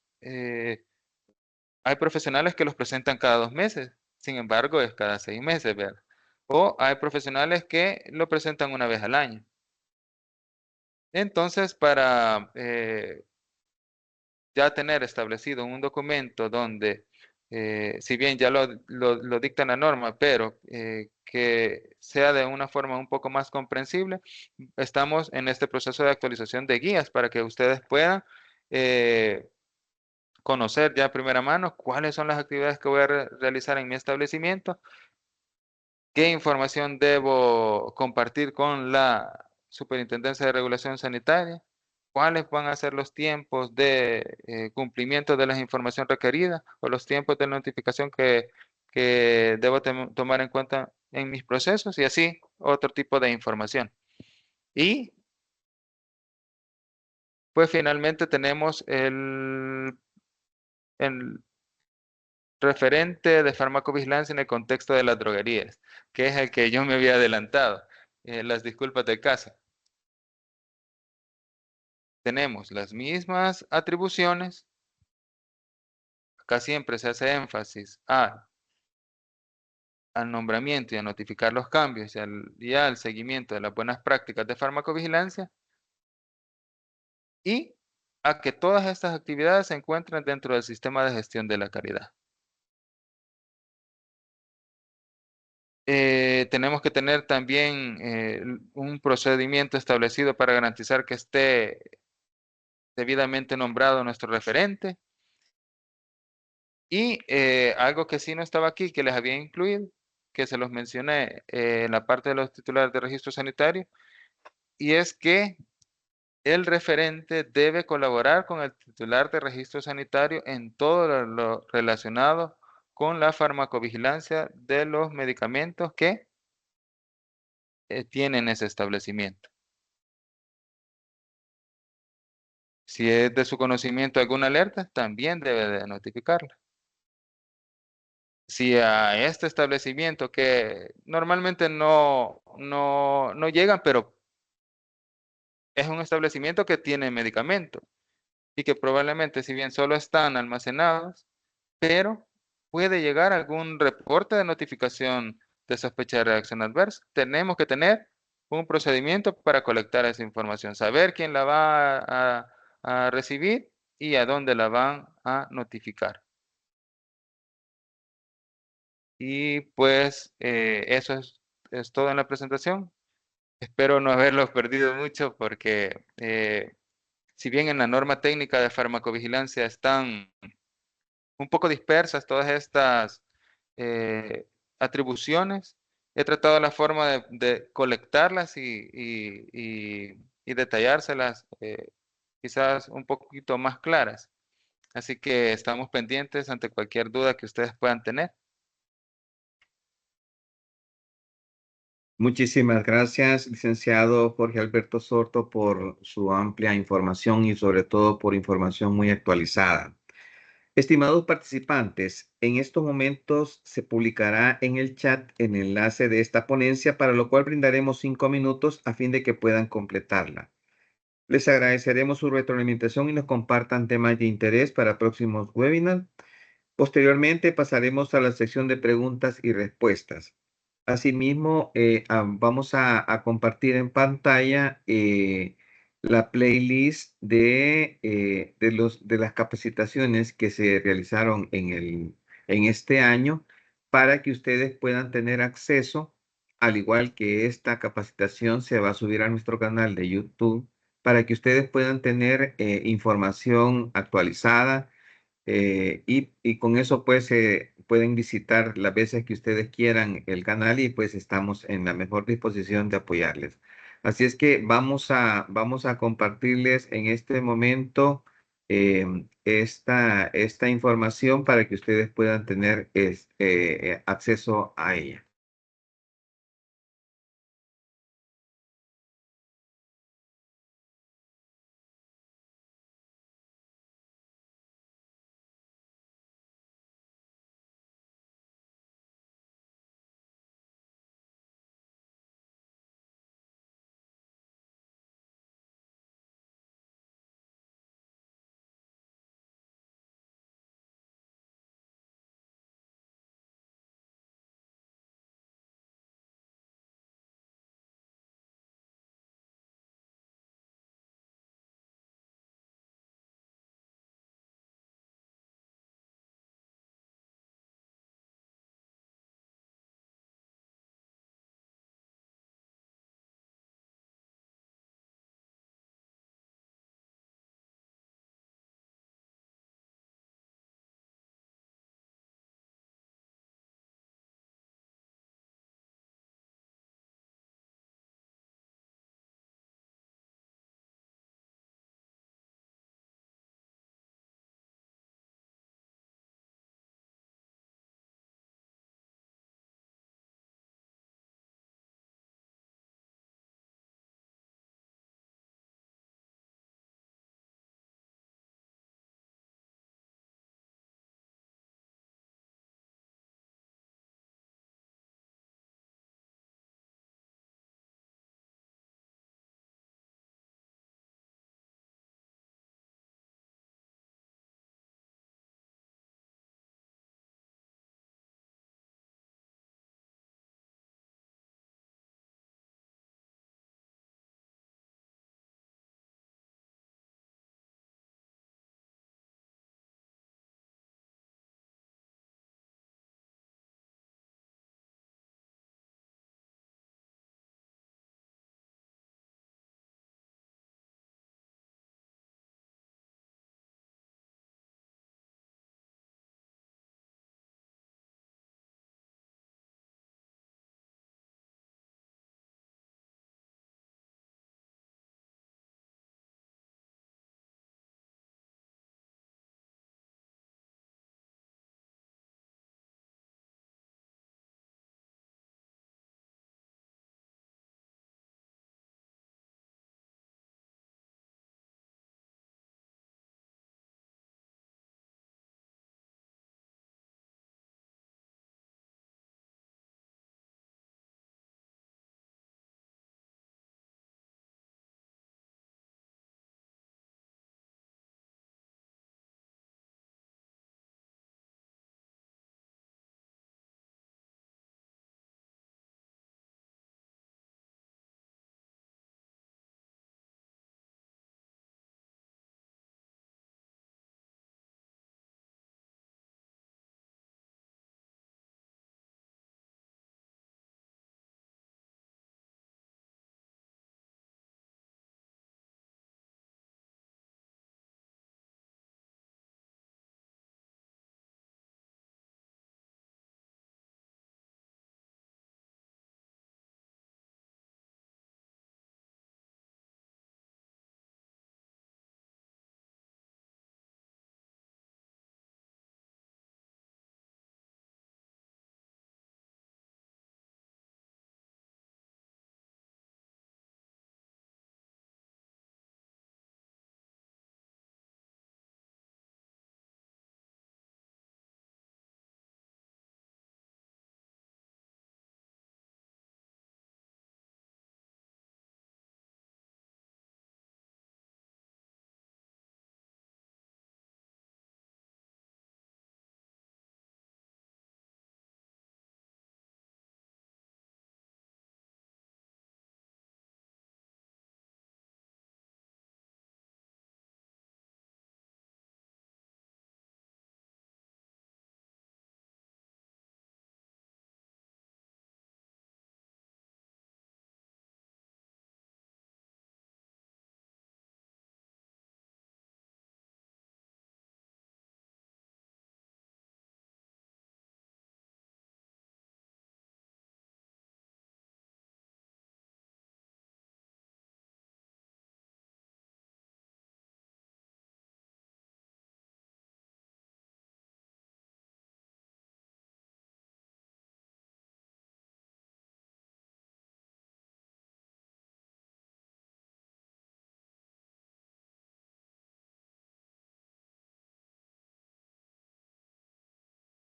hay profesionales que los presentan cada 2 meses, sin embargo, es cada 6 meses, ¿verdad? O hay profesionales que lo presentan una vez al año. Entonces, para ya tener establecido un documento donde, si bien ya lo dicta la norma, pero que sea de una forma un poco más comprensible, estamos en este proceso de actualización de guías para que ustedes puedan conocer ya a primera mano cuáles son las actividades que voy a realizar en mi establecimiento, qué información debo compartir con la Superintendencia de Regulación Sanitaria, cuáles van a ser los tiempos de cumplimiento de la información requerida o los tiempos de notificación que debo tomar en cuenta en mis procesos y así otro tipo de información. Y pues finalmente tenemos el referente de farmacovigilancia en el contexto de las droguerías, que es el que yo me había adelantado. Las disculpas de casa. Tenemos las mismas atribuciones. Acá siempre se hace énfasis al nombramiento y a notificar los cambios y al seguimiento de las buenas prácticas de farmacovigilancia y a que todas estas actividades se encuentren dentro del sistema de gestión de la calidad. Tenemos que tener también un procedimiento establecido para garantizar que esté debidamente nombrado nuestro referente. Y algo que sí no estaba aquí, que les había incluido, que se los mencioné en la parte de los titulares de registro sanitario, y es que el referente debe colaborar con el titular de registro sanitario en todo lo relacionado con la farmacovigilancia de los medicamentos que tienen ese establecimiento. Si es de su conocimiento alguna alerta, también debe de notificarla. Si a este establecimiento que normalmente no llegan, pero es un establecimiento que tiene medicamentos y que probablemente, si bien solo están almacenados, pero puede llegar algún reporte de notificación de sospecha de reacción adversa. Tenemos que tener un procedimiento para colectar esa información, saber quién la va a recibir y a dónde la van a notificar. Y pues eso es todo en la presentación. Espero no haberlos perdido mucho porque si bien en la norma técnica de farmacovigilancia están un poco dispersas todas estas atribuciones, he tratado la forma de colectarlas y detallárselas quizás un poquito más claras. Así que estamos pendientes ante cualquier duda que ustedes puedan tener. Muchísimas gracias, licenciado Jorge Alberto Sorto, por su amplia información y sobre todo por información muy actualizada. Estimados participantes, en estos momentos se publicará en el chat el enlace de esta ponencia, para lo cual brindaremos 5 minutos a fin de que puedan completarla. Les agradeceremos su retroalimentación y nos compartan temas de interés para próximos webinars. Posteriormente pasaremos a la sección de preguntas y respuestas. Asimismo, vamos a compartir en pantalla la playlist de las capacitaciones que se realizaron en este año, para que ustedes puedan tener acceso, al igual que esta capacitación se va a subir a nuestro canal de YouTube, para que ustedes puedan tener información actualizada, y con eso pues pueden visitar las veces que ustedes quieran el canal, y pues estamos en la mejor disposición de apoyarles. Así es que vamos a compartirles en este momento esta información para que ustedes puedan tener acceso a ella.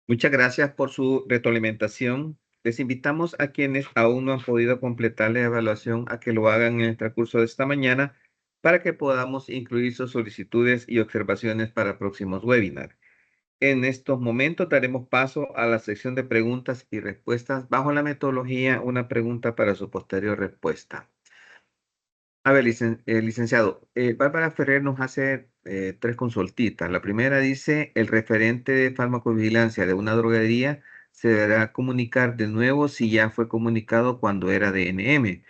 Muchas gracias por su retroalimentación. Les invitamos a quienes aún no han podido completar la evaluación a que lo hagan en el transcurso de esta mañana para que podamos incluir sus solicitudes y observaciones para próximos webinars. En estos momentos daremos paso a la sección de preguntas y respuestas bajo la metodología una pregunta para su posterior respuesta. A ver, licenciado, Bárbara Ferrer nos hace tres consultitas. La primera dice, el referente de farmacovigilancia de una droguería se deberá comunicar de nuevo si ya fue comunicado cuando era DNM.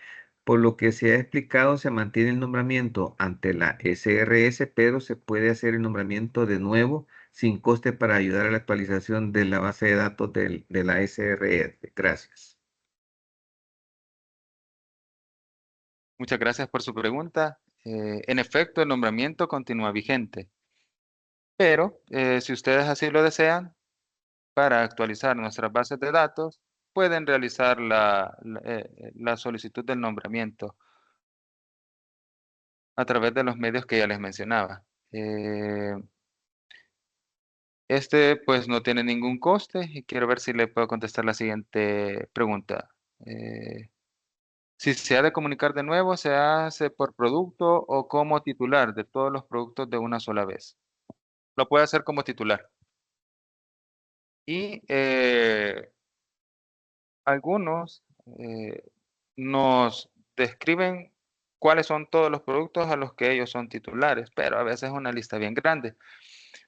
Por lo que se ha explicado, se mantiene el nombramiento ante la SRS, pero se puede hacer el nombramiento de nuevo sin coste para ayudar a la actualización de la base de datos de la SRS. Gracias. Muchas gracias por su pregunta. En efecto, el nombramiento continúa vigente, pero si ustedes así lo desean, para actualizar nuestras bases de datos, pueden realizar la solicitud del nombramiento a través de los medios que ya les mencionaba. Eh, pues no tiene ningún coste y quiero ver si le puedo contestar la siguiente pregunta. Si se ha de comunicar de nuevo, ¿se hace por producto o como titular de todos los productos de una sola vez? Lo puede hacer como titular. Y algunos nos describen cuáles son todos los productos a los que ellos son titulares, pero a veces es una lista bien grande.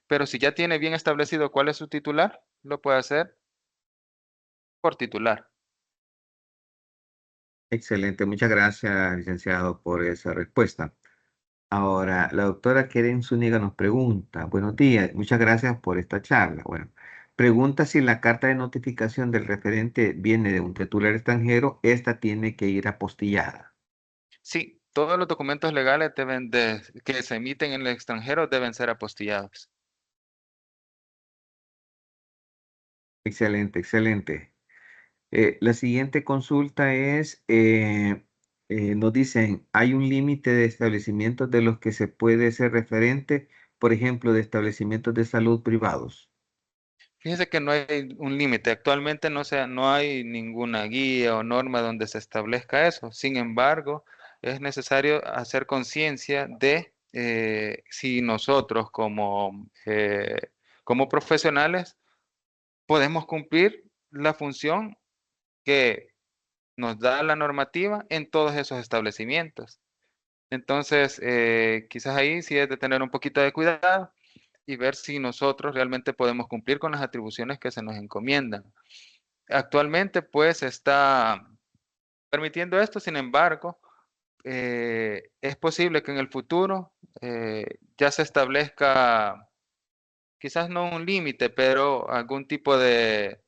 Pero si ya tiene bien establecido cuál es su titular, lo puede hacer por titular. Excelente, muchas gracias, licenciado, por esa respuesta. Ahora, la doctora Keren Zúñiga nos pregunta, buenos días, muchas gracias por esta charla. Bueno, pregunta si la carta de notificación del referente viene de un titular extranjero, esta tiene que ir apostillada. Sí, todos los documentos legales que se emiten en el extranjero deben ser apostillados. Excelente, excelente. La siguiente consulta es, nos dicen, ¿hay un límite de establecimientos de los que se puede ser referente, por ejemplo, de establecimientos de salud privados? Fíjese que no hay un límite. Actualmente no hay ninguna guía o norma donde se establezca eso. Sin embargo, es necesario hacer conciencia de si nosotros como profesionales podemos cumplir la función que nos da la normativa en todos esos establecimientos. Entonces, quizás ahí sí es de tener un poquito de cuidado y ver si nosotros realmente podemos cumplir con las atribuciones que se nos encomiendan. Actualmente, pues, está permitiendo esto, sin embargo, es posible que en el futuro ya se establezca, quizás no un límite, pero algún tipo de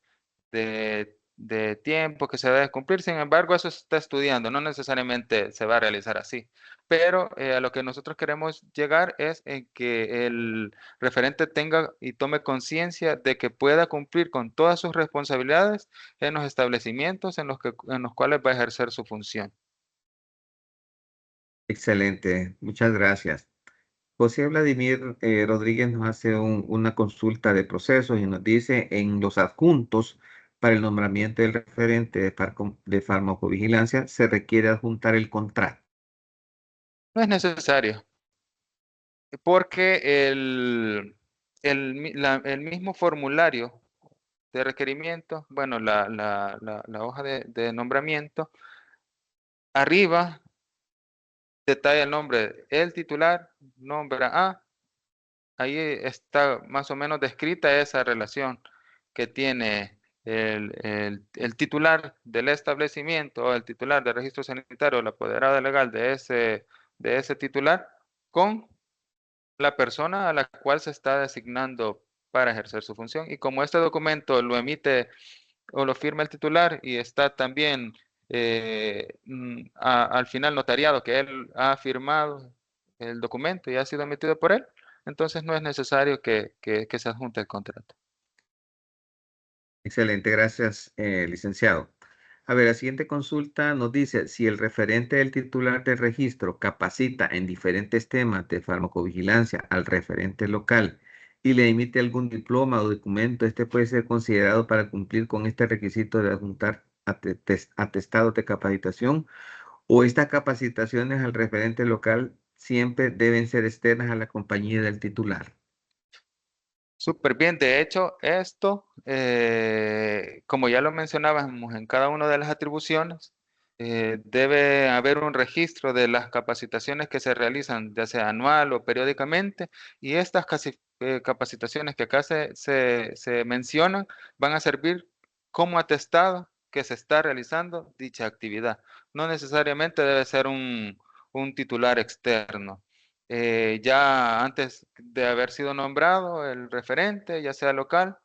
tiempo que se debe cumplir. Sin embargo, eso se está estudiando, no necesariamente se va a realizar así. Pero a lo que nosotros queremos llegar es en que el referente tenga y tome conciencia de que pueda cumplir con todas sus responsabilidades en los establecimientos en los cuales va a ejercer su función. Excelente, muchas gracias. José Vladimir Rodríguez nos hace una consulta de procesos y nos dice, en los adjuntos para el nombramiento del referente de farmacovigilancia se requiere adjuntar el contrato. No es necesario, porque el mismo formulario de requerimiento, bueno, la hoja de nombramiento, arriba detalla el nombre, el titular, nombra A, ahí está más o menos descrita esa relación que tiene el titular del establecimiento o el titular del registro sanitario, el apoderado legal de ese titular, con la persona a la cual se está designando para ejercer su función. Y como este documento lo emite o lo firma el titular y está también al final notariado que él ha firmado el documento y ha sido emitido por él, entonces no es necesario que se adjunte el contrato. Excelente, gracias, licenciado. A ver, la siguiente consulta nos dice, si el referente del titular del registro capacita en diferentes temas de farmacovigilancia al referente local y le emite algún diploma o documento, este puede ser considerado para cumplir con este requisito de adjuntar atestados de capacitación, o estas capacitaciones al referente local siempre deben ser externas a la compañía del titular. Súper bien. De hecho, esto, como ya lo mencionábamos en cada una de las atribuciones, debe haber un registro de las capacitaciones que se realizan, ya sea anual o periódicamente, y estas capacitaciones que acá se mencionan van a servir como atestado que se está realizando dicha actividad. No necesariamente debe ser un titular externo. Ya antes de haber sido nombrado el referente, ya sea local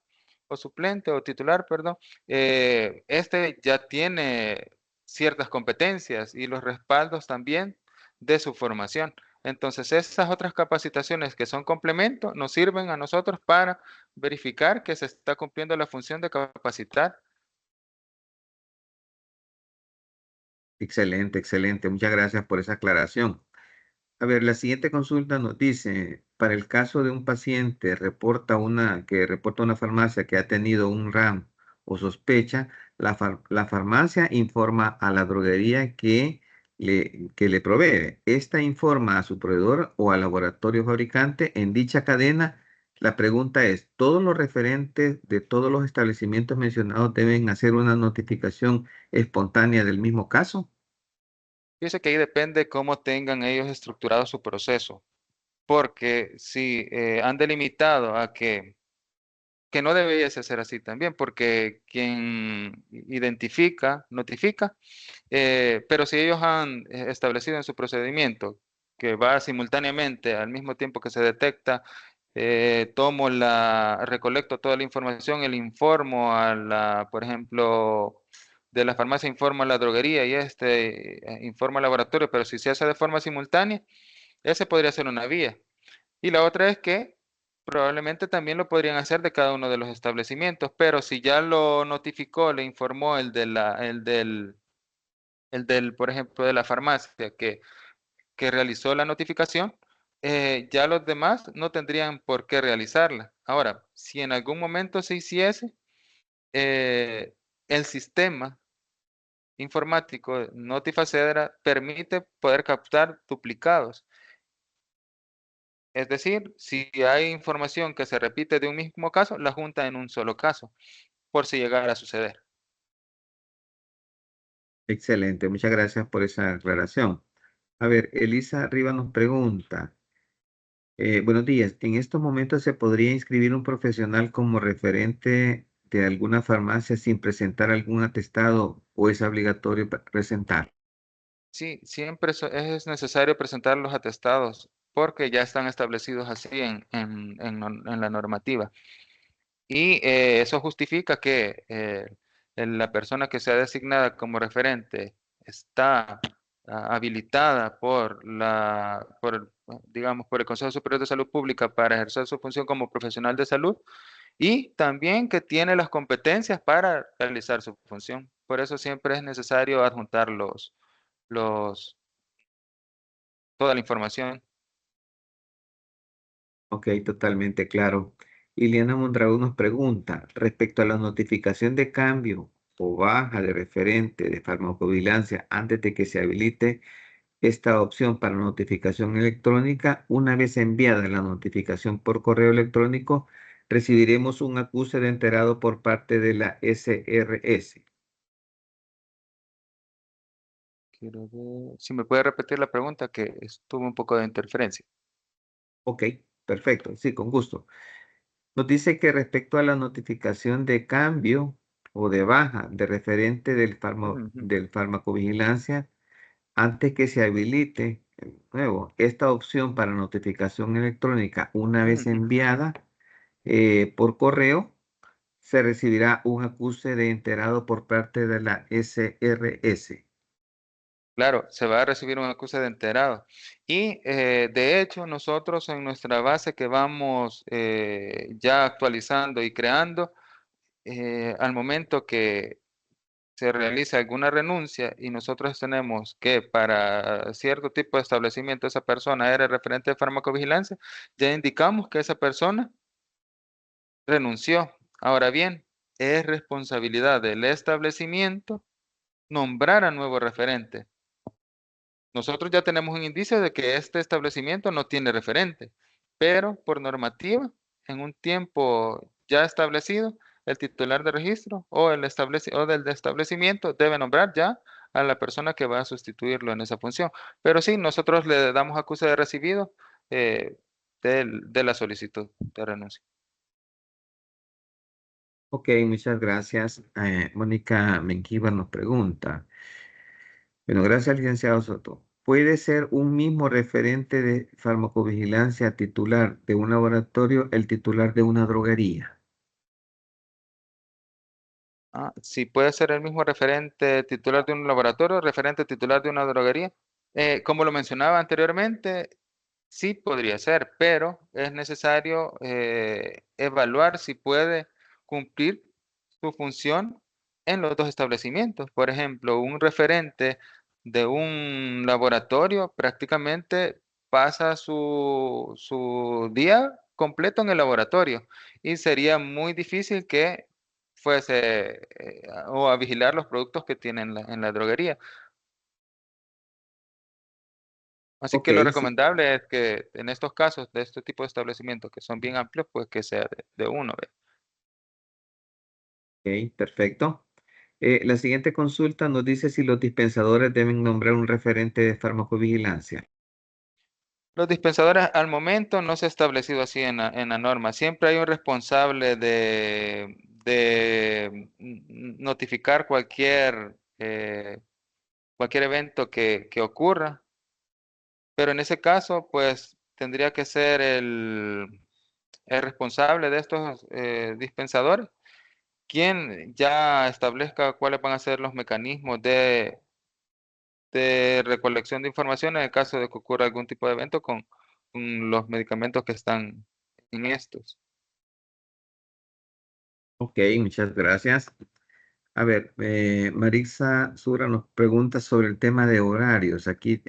o suplente o titular, perdón, este ya tiene ciertas competencias y los respaldos también de su formación. Entonces, esas otras capacitaciones que son complemento nos sirven a nosotros para verificar que se está cumpliendo la función de capacitar. Excelente, excelente. Muchas gracias por esa aclaración. A ver, la siguiente consulta nos dice, para el caso de un paciente que reporta una farmacia que ha tenido un RAM o sospecha, la farmacia informa a la droguería que le provee. Esta informa a su proveedor o al laboratorio fabricante en dicha cadena. La pregunta es, ¿todos los referentes de todos los establecimientos mencionados deben hacer una notificación espontánea del mismo caso? Fíjese que ahí depende cómo tengan ellos estructurado su proceso, porque si han delimitado a que no debiese ser así también, porque quien identifica, notifica, pero si ellos han establecido en su procedimiento que va simultáneamente al mismo tiempo que se detecta, recolecto toda la información, el informo a la, por ejemplo, de la farmacia informa a la droguería y informa al laboratorio, pero si se hace de forma simultánea, ese podría ser una vía. Y la otra es que probablemente también lo podrían hacer de cada uno de los establecimientos, pero si ya lo notificó, le informó el del, por ejemplo, de la farmacia que realizó la notificación, ya los demás no tendrían por qué realizarla. Ahora, si en algún momento se hiciese, el sistema informático Notifacedra permite poder captar duplicados. Es decir, si hay información que se repite de un mismo caso, la junta en un solo caso, por si llegara a suceder. Excelente, muchas gracias por esa aclaración. A ver, Elisa Riva nos pregunta, buenos días, ¿en estos momentos se podría inscribir un profesional como referente de alguna farmacia sin presentar algún atestado o es obligatorio presentar? Sí, siempre es necesario presentar los atestados porque ya están establecidos así en la normativa. Y eso justifica que la persona que sea designada como referente está habilitada digamos, por el Consejo Superior de Salud Pública para ejercer su función como profesional de salud y también que tiene las competencias para realizar su función. Por eso siempre es necesario adjuntar los, toda la información. Ok, totalmente claro. Iliana Mondragón nos pregunta, respecto a la notificación de cambio o baja de referente de farmacovigilancia antes de que se habilite esta opción para notificación electrónica, una vez enviada la notificación por correo electrónico, recibiremos un acuse de enterado por parte de la SRS. Quiero ver, si me puede repetir la pregunta, que estuvo un poco de interferencia. Ok, perfecto, sí, con gusto. Nos dice que respecto a la notificación de cambio o de baja de referente Ujú, del farmacovigilancia, antes que se habilite de nuevo esta opción para notificación electrónica, una vez ujú. enviada por correo, se recibirá un acuse de enterado por parte de la SRS. Claro, se va a recibir un acuse de enterado. Y de hecho, nosotros en nuestra base que vamos ya actualizando y creando, al momento que se realiza alguna renuncia y nosotros tenemos que para cierto tipo de establecimiento esa persona era referente de farmacovigilancia, ya indicamos que esa persona renunció. Ahora bien, es responsabilidad del establecimiento nombrar a nuevo referente. Nosotros ya tenemos un indicio de que este establecimiento no tiene referente, pero por normativa, en un tiempo ya establecido, el titular de registro o o del establecimiento debe nombrar ya a la persona que va a sustituirlo en esa función. Pero sí, nosotros le damos acuse de recibido eh, de la solicitud de renuncia. Ok, muchas gracias. Mónica Menquiva nos pregunta. Bueno, gracias, licenciado Soto. ¿Puede ser un mismo referente de farmacovigilancia titular de un laboratorio el titular de una droguería? Sí, puede ser el mismo referente titular de un laboratorio, referente titular de una droguería. Como lo mencionaba anteriormente, sí podría ser, pero es necesario evaluar si puede cumplir su función en los dos establecimientos. Por ejemplo, un referente de un laboratorio prácticamente pasa su día completo en el laboratorio y sería muy difícil que fuese o a vigilar los productos que tienen en la droguería. Así Ok, que lo sí, recomendable es que en estos casos de este tipo de establecimientos que son bien amplios, pues que sea de uno, ¿ve? ok, perfecto. La siguiente consulta nos dice si los dispensadores deben nombrar un referente de farmacovigilancia. Los dispensadores al momento no se ha establecido así en la norma. Siempre hay un responsable de notificar cualquier evento que ocurra, pero en ese caso, pues tendría que ser el responsable de estos dispensadores quien ya establezca cuáles van a ser los mecanismos de recolección de información en el caso de que ocurra algún tipo de evento con los medicamentos que están en estos. Ok, muchas gracias. A ver, Marisa Sura nos pregunta sobre el tema de horarios. Aquí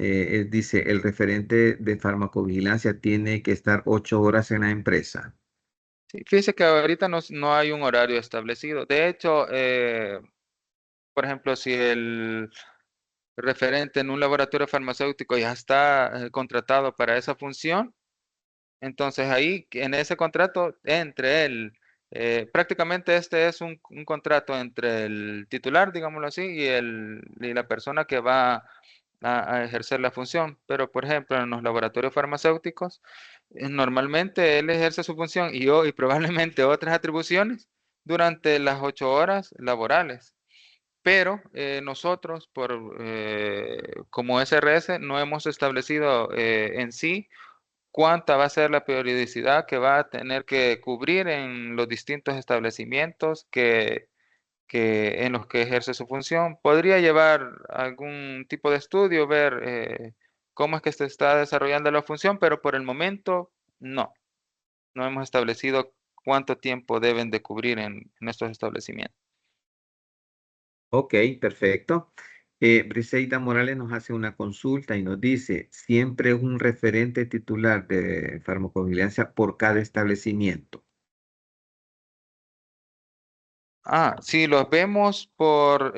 dice, el referente de farmacovigilancia tiene que estar 8 horas en la empresa. Sí, fíjese que ahorita no hay un horario establecido. De hecho, por ejemplo, si el referente en un laboratorio farmacéutico ya está contratado para esa función, entonces ahí en ese contrato entre prácticamente este es un contrato entre el titular, digámoslo así, y la persona que va a ejercer la función. Pero por ejemplo, en los laboratorios farmacéuticos, normalmente él ejerce su función y probablemente otras atribuciones durante las 8 horas laborales. Pero nosotros, como SRS, no hemos establecido en sí cuánta va a ser la periodicidad que va a tener que cubrir en los distintos establecimientos en los que ejerce su función. Podría llevar algún tipo de estudio, ver cómo es que se está desarrollando la función, pero por el momento no hemos establecido cuánto tiempo deben de cubrir en estos establecimientos. Ok, perfecto. Briseida Morales nos hace una consulta y nos dice, siempre es un referente titular de farmacovigilancia por cada establecimiento. Si los vemos por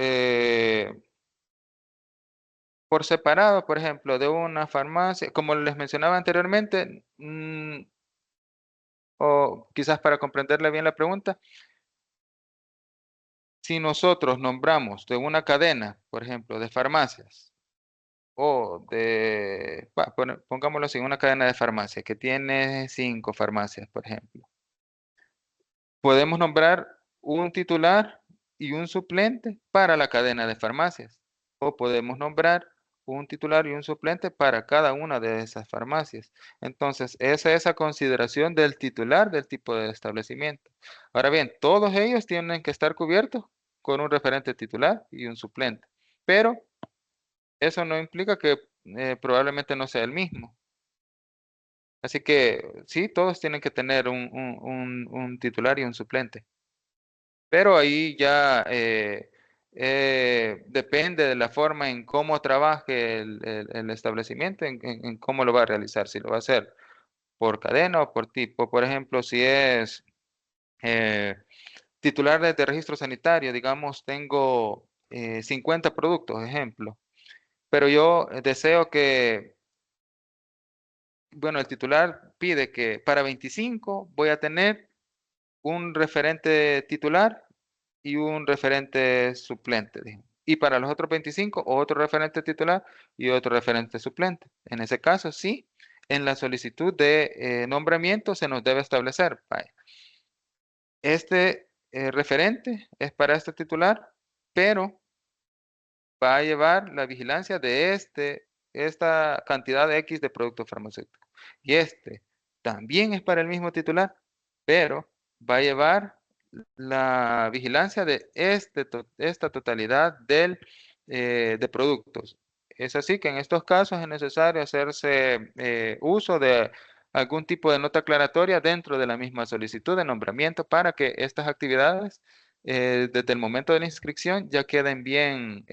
separado, por ejemplo, de una farmacia, como les mencionaba anteriormente, o quizás para comprenderle bien la pregunta, si nosotros nombramos de una cadena, por ejemplo, de farmacias, pongámoslo así, una cadena de farmacias que tiene 5 farmacias, por ejemplo. Podemos nombrar un titular y un suplente para la cadena de farmacias. O podemos nombrar un titular y un suplente para cada una de esas farmacias. Entonces, esa es a consideración del titular del tipo de establecimiento. Ahora bien, todos ellos tienen que estar cubiertos con un referente titular y un suplente. Pero eso no implica que probablemente no sea el mismo. Así que sí, todos tienen que tener un titular y un suplente. Pero ahí ya depende de la forma en cómo trabaje el establecimiento, en cómo lo va a realizar, si lo va a hacer por cadena o por tipo. Por ejemplo, si es titulares de registro sanitario, digamos, tengo 50 productos, ejemplo, pero yo deseo que, bueno, el titular pide que para 25 voy a tener un referente titular y un referente suplente, digamos. Y para los otros 25, otro referente titular y otro referente suplente. En ese caso, sí, en la solicitud de nombramiento se nos debe establecer, vaya, este referente es para este titular, pero va a llevar la vigilancia de esta cantidad de X de producto farmacéutico. Y este también es para el mismo titular, pero va a llevar la vigilancia de esta totalidad de productos. Es así que en estos casos es necesario hacerse uso de algún tipo de nota aclaratoria dentro de la misma solicitud de nombramiento para que estas actividades desde el momento de la inscripción ya queden bien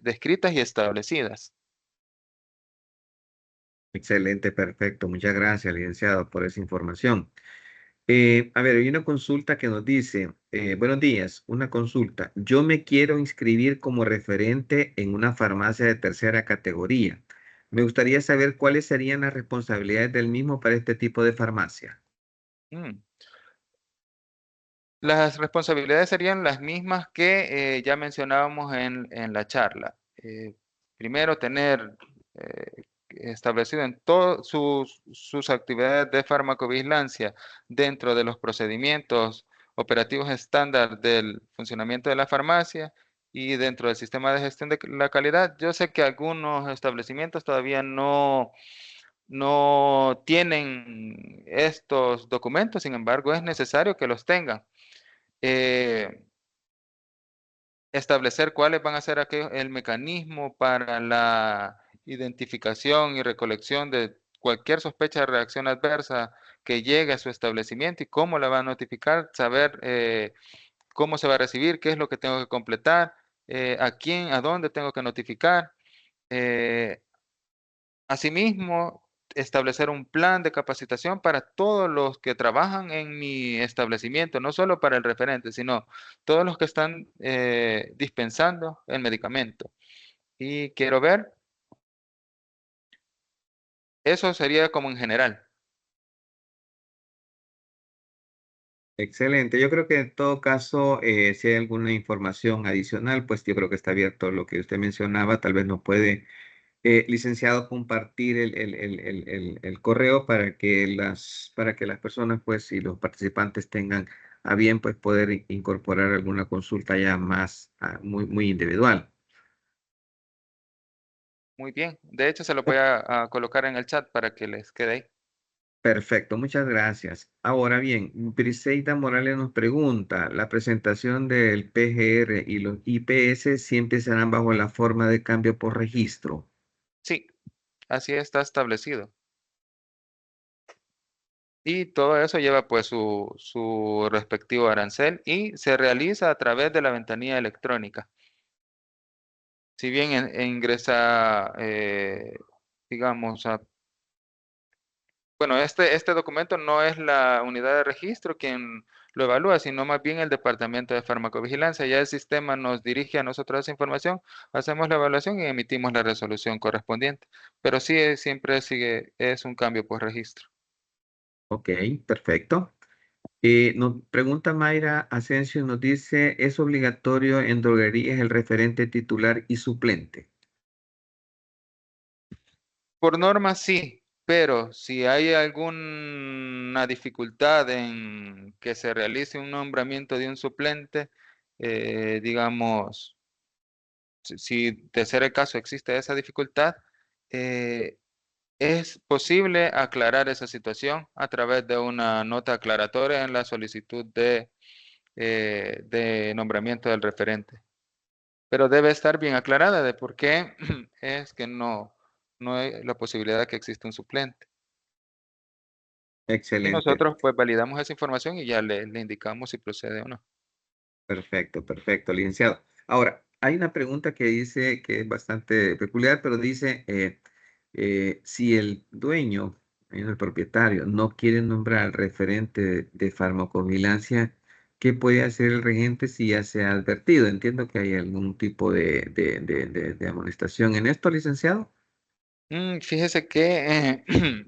descritas y establecidas. Excelente, perfecto. Muchas gracias, licenciado, por esa información. A ver, hay una consulta que nos dice, buenos días, una consulta. Yo me quiero inscribir como referente en una farmacia de tercera categoría. Me gustaría saber cuáles serían las responsabilidades del mismo para este tipo de farmacia. Mm. Las responsabilidades serían las mismas que ya mencionábamos en la charla. Primero, tener establecido en todas sus actividades de farmacovigilancia dentro de los procedimientos operativos estándar del funcionamiento de la farmacia y dentro del sistema de gestión de la calidad. Yo sé que algunos establecimientos todavía no tienen estos documentos, sin embargo, es necesario que los tengan. eh, Establecer cuáles van a ser el mecanismo para la identificación y recolección de cualquier sospecha de reacción adversa que llegue a su establecimiento y cómo la va a notificar, saber cómo se va a recibir, qué es lo que tengo que completar, a quién, a dónde tengo que notificar. eh, Asimismo, establecer un plan de capacitación para todos los que trabajan en mi establecimiento, no solo para el referente, sino todos los que están dispensando el medicamento. Y quiero ver, eso sería como en general. Excelente. Yo creo que en todo caso, si hay alguna información adicional, pues yo creo que está abierto lo que usted mencionaba. Tal vez nos puede, licenciado, compartir el correo para que las personas, pues, y los participantes tengan a bien, pues, poder incorporar alguna consulta ya más, muy individual. Muy bien. De hecho, se lo voy a colocar en el chat para que les quede ahí. Perfecto, muchas gracias. Ahora bien, Briseida Morales nos pregunta, ¿la presentación del PGR y los IPS siempre serán bajo la forma de cambio por registro? Sí, así está establecido. Y todo eso lleva pues su respectivo arancel y se realiza a través de la ventanilla electrónica. Si bien ingresa, digamos, bueno, este documento no es la unidad de registro quien lo evalúa, sino más bien el departamento de farmacovigilancia. Ya el sistema nos dirige a nosotros esa información, hacemos la evaluación y emitimos la resolución correspondiente. Pero sí, siempre sigue, es un cambio por registro. Ok, perfecto. Nos pregunta Mayra Asensio, nos dice, ¿es obligatorio en droguerías el referente titular y suplente? Por norma sí, pero si hay alguna dificultad en que se realice un nombramiento de un suplente, digamos, si de ser el caso existe esa dificultad, eh, es posible aclarar esa situación a través de una nota aclaratoria en la solicitud de nombramiento del referente. Pero debe estar bien aclarada de por qué es que no hay la posibilidad de que exista un suplente. Y Excelente, nosotros pues validamos esa información y ya le indicamos si procede o no. perfecto, perfecto, licenciado. Ahora, hay una pregunta que dice que es bastante peculiar, pero dice, si el dueño, el propietario, no quiere nombrar referente de farmacovigilancia, ¿Qué puede hacer el regente si ya se ha advertido? Entiendo que hay algún tipo de amonestación en esto, licenciado. Fíjese que,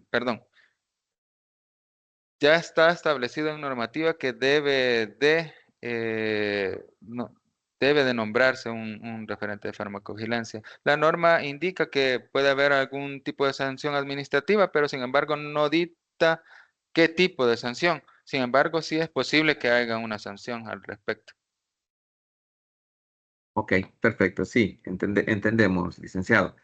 perdón, ya está establecido en normativa que debe de nombrarse un referente de farmacovigilancia. La norma indica que puede haber algún tipo de sanción administrativa, pero sin embargo no dicta qué tipo de sanción. Sin embargo, sí es posible que haya una sanción al respecto. Ok, perfecto, sí, entendemos, licenciado.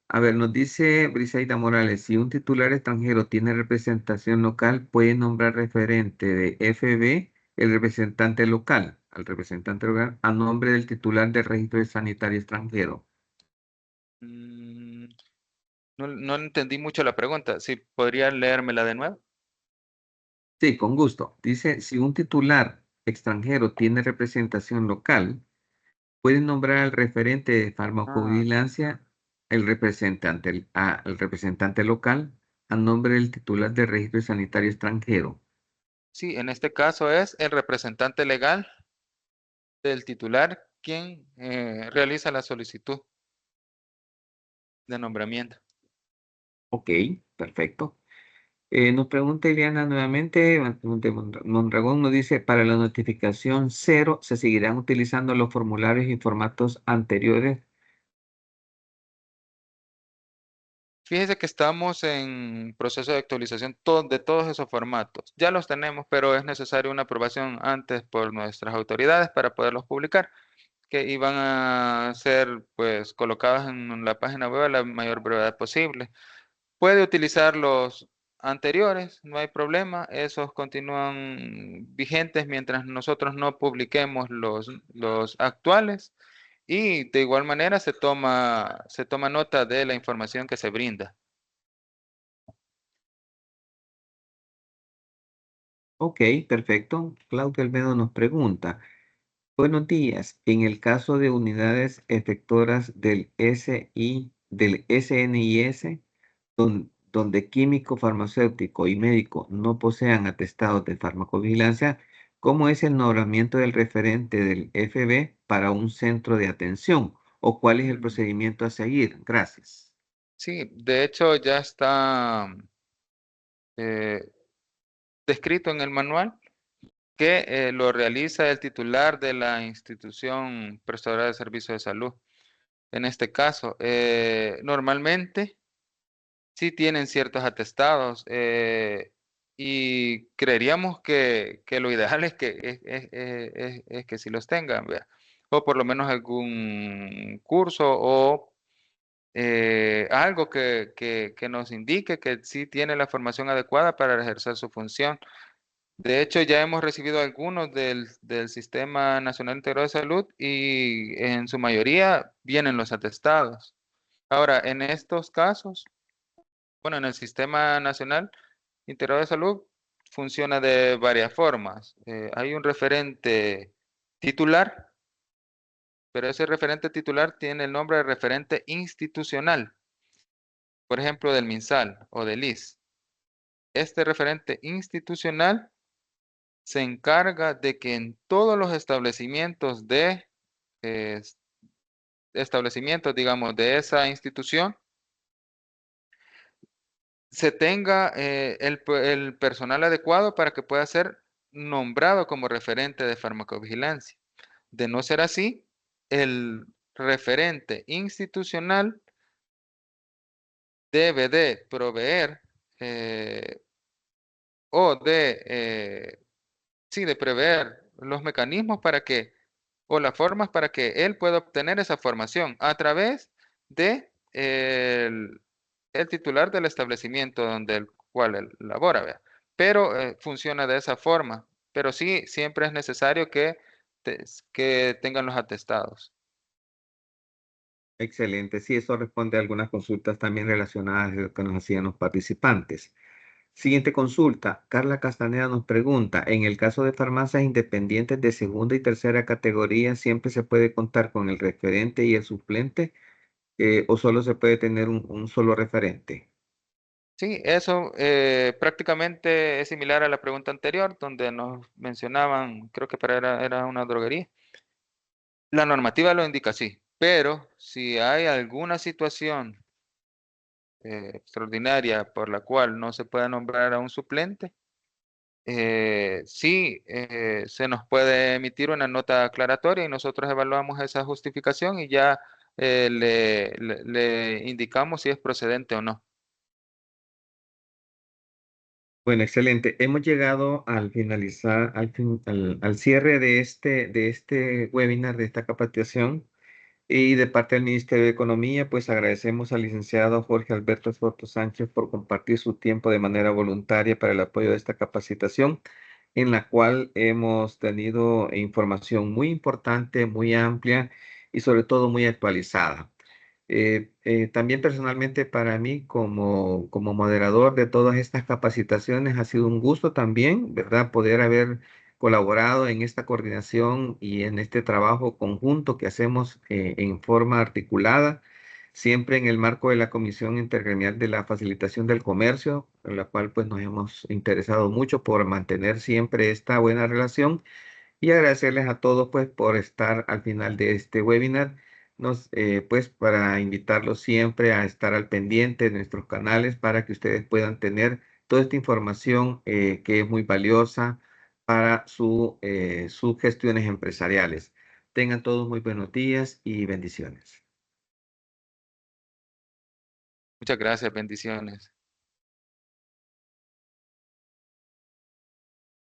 A ver, nos dice Briseida Morales, si un titular extranjero tiene representación local, puede nombrar referente de FB el representante local, al representante local, a nombre del titular del registro sanitario extranjero. Mm, no entendí mucho la pregunta. ¿Si podría leérmela de nuevo? Sí, con gusto. Dice, si un titular extranjero tiene representación local, puede nombrar al referente de Ah, farmacovigilancia, el representante local, a nombre del titular del registro sanitario extranjero. sí, en este caso es el representante legal del titular quien realiza la solicitud de nombramiento. Ok, perfecto. Nos pregunta Ileana nuevamente, Mondragón nos dice, para la notificación cero, ¿se seguirán utilizando los formularios y formatos anteriores? Fíjese que estamos en proceso de actualización de todos esos formatos. Ya los tenemos, pero es necesaria una aprobación antes por nuestras autoridades para poderlos publicar, que iban a ser pues colocados en la página web a la mayor brevedad posible. Puede utilizar los anteriores, no hay problema, esos continúan vigentes mientras nosotros no publiquemos los actuales y de igual manera se toma nota de la información que se brinda. Ok, perfecto. Claudio Almedo nos pregunta, buenos días, en el caso de unidades efectoras del SNIS, donde químico, farmacéutico y médico no posean atestados de farmacovigilancia, ¿cómo es el nombramiento del referente del FB para un centro de atención? ¿O cuál es el Mm, procedimiento a seguir? Gracias. Sí, de hecho ya está eh, descrito en el manual que lo realiza el titular de la institución prestadora de servicios de salud. En este caso, normalmente sí tienen ciertos atestados y creeríamos que lo ideal es que, es que sí los tengan, ¿vea? O por lo menos algún curso o algo que nos indique que sí tiene la formación adecuada para ejercer su función. De hecho, ya hemos recibido algunos del Sistema Nacional Integrado de Salud y en su mayoría vienen los atestados. Ahora, en estos casos, bueno, en el Sistema Nacional Integrado de Salud funciona de varias formas. Hay un referente titular, pero ese referente titular tiene el nombre de referente institucional, por ejemplo, del MinSal o del IS. Este referente institucional se encarga de que en todos los eh, establecimientos, digamos, de esa institución, se tenga el personal adecuado para que pueda ser nombrado como referente de farmacovigilancia. De no ser así, el referente institucional debe de proveer eh, o sí, de prever los mecanismos para que, o las formas para que él pueda obtener esa formación a través de el titular del establecimiento donde el cual él labora, ¿vea? Pero funciona de esa forma. Pero sí, siempre es necesario que tengan los atestados. Excelente. Sí, eso responde a algunas consultas también relacionadas a lo que nos hacían los participantes. Siguiente consulta. Carla Castaneda nos pregunta, en el caso de farmacias independientes de segunda y tercera categoría, ¿siempre se puede contar con el referente y el suplente o solo se puede tener un solo referente? Sí, eso prácticamente es similar a la pregunta anterior, donde nos mencionaban, creo que era una droguería. La normativa lo indica así, pero si hay alguna situación extraordinaria por la cual no se pueda nombrar a un suplente, sí se nos puede emitir una nota aclaratoria y nosotros evaluamos esa justificación y ya le indicamos si es procedente o no. Bueno, excelente. Hemos llegado al finalizar, al cierre de este webinar, de esta capacitación. Y de parte del Ministerio de Economía, pues agradecemos al licenciado Jorge Alberto Soto Sánchez por compartir su tiempo de manera voluntaria para el apoyo de esta capacitación, en la cual hemos tenido información muy importante, muy amplia y sobre todo muy actualizada. También personalmente para mí como moderador de todas estas capacitaciones ha sido un gusto también, ¿verdad? Poder haber colaborado en esta coordinación y en este trabajo conjunto que hacemos en forma articulada, siempre en el marco de la Comisión Intergremial de la Facilitación del Comercio, en la cual pues nos hemos interesado mucho por mantener siempre esta buena relación y agradecerles a todos pues por estar al final de este webinar. Pues para invitarlos siempre a estar al pendiente de nuestros canales para que ustedes puedan tener toda esta información que es muy valiosa para sus gestiones empresariales. Tengan todos muy buenos días y bendiciones. Muchas gracias, bendiciones.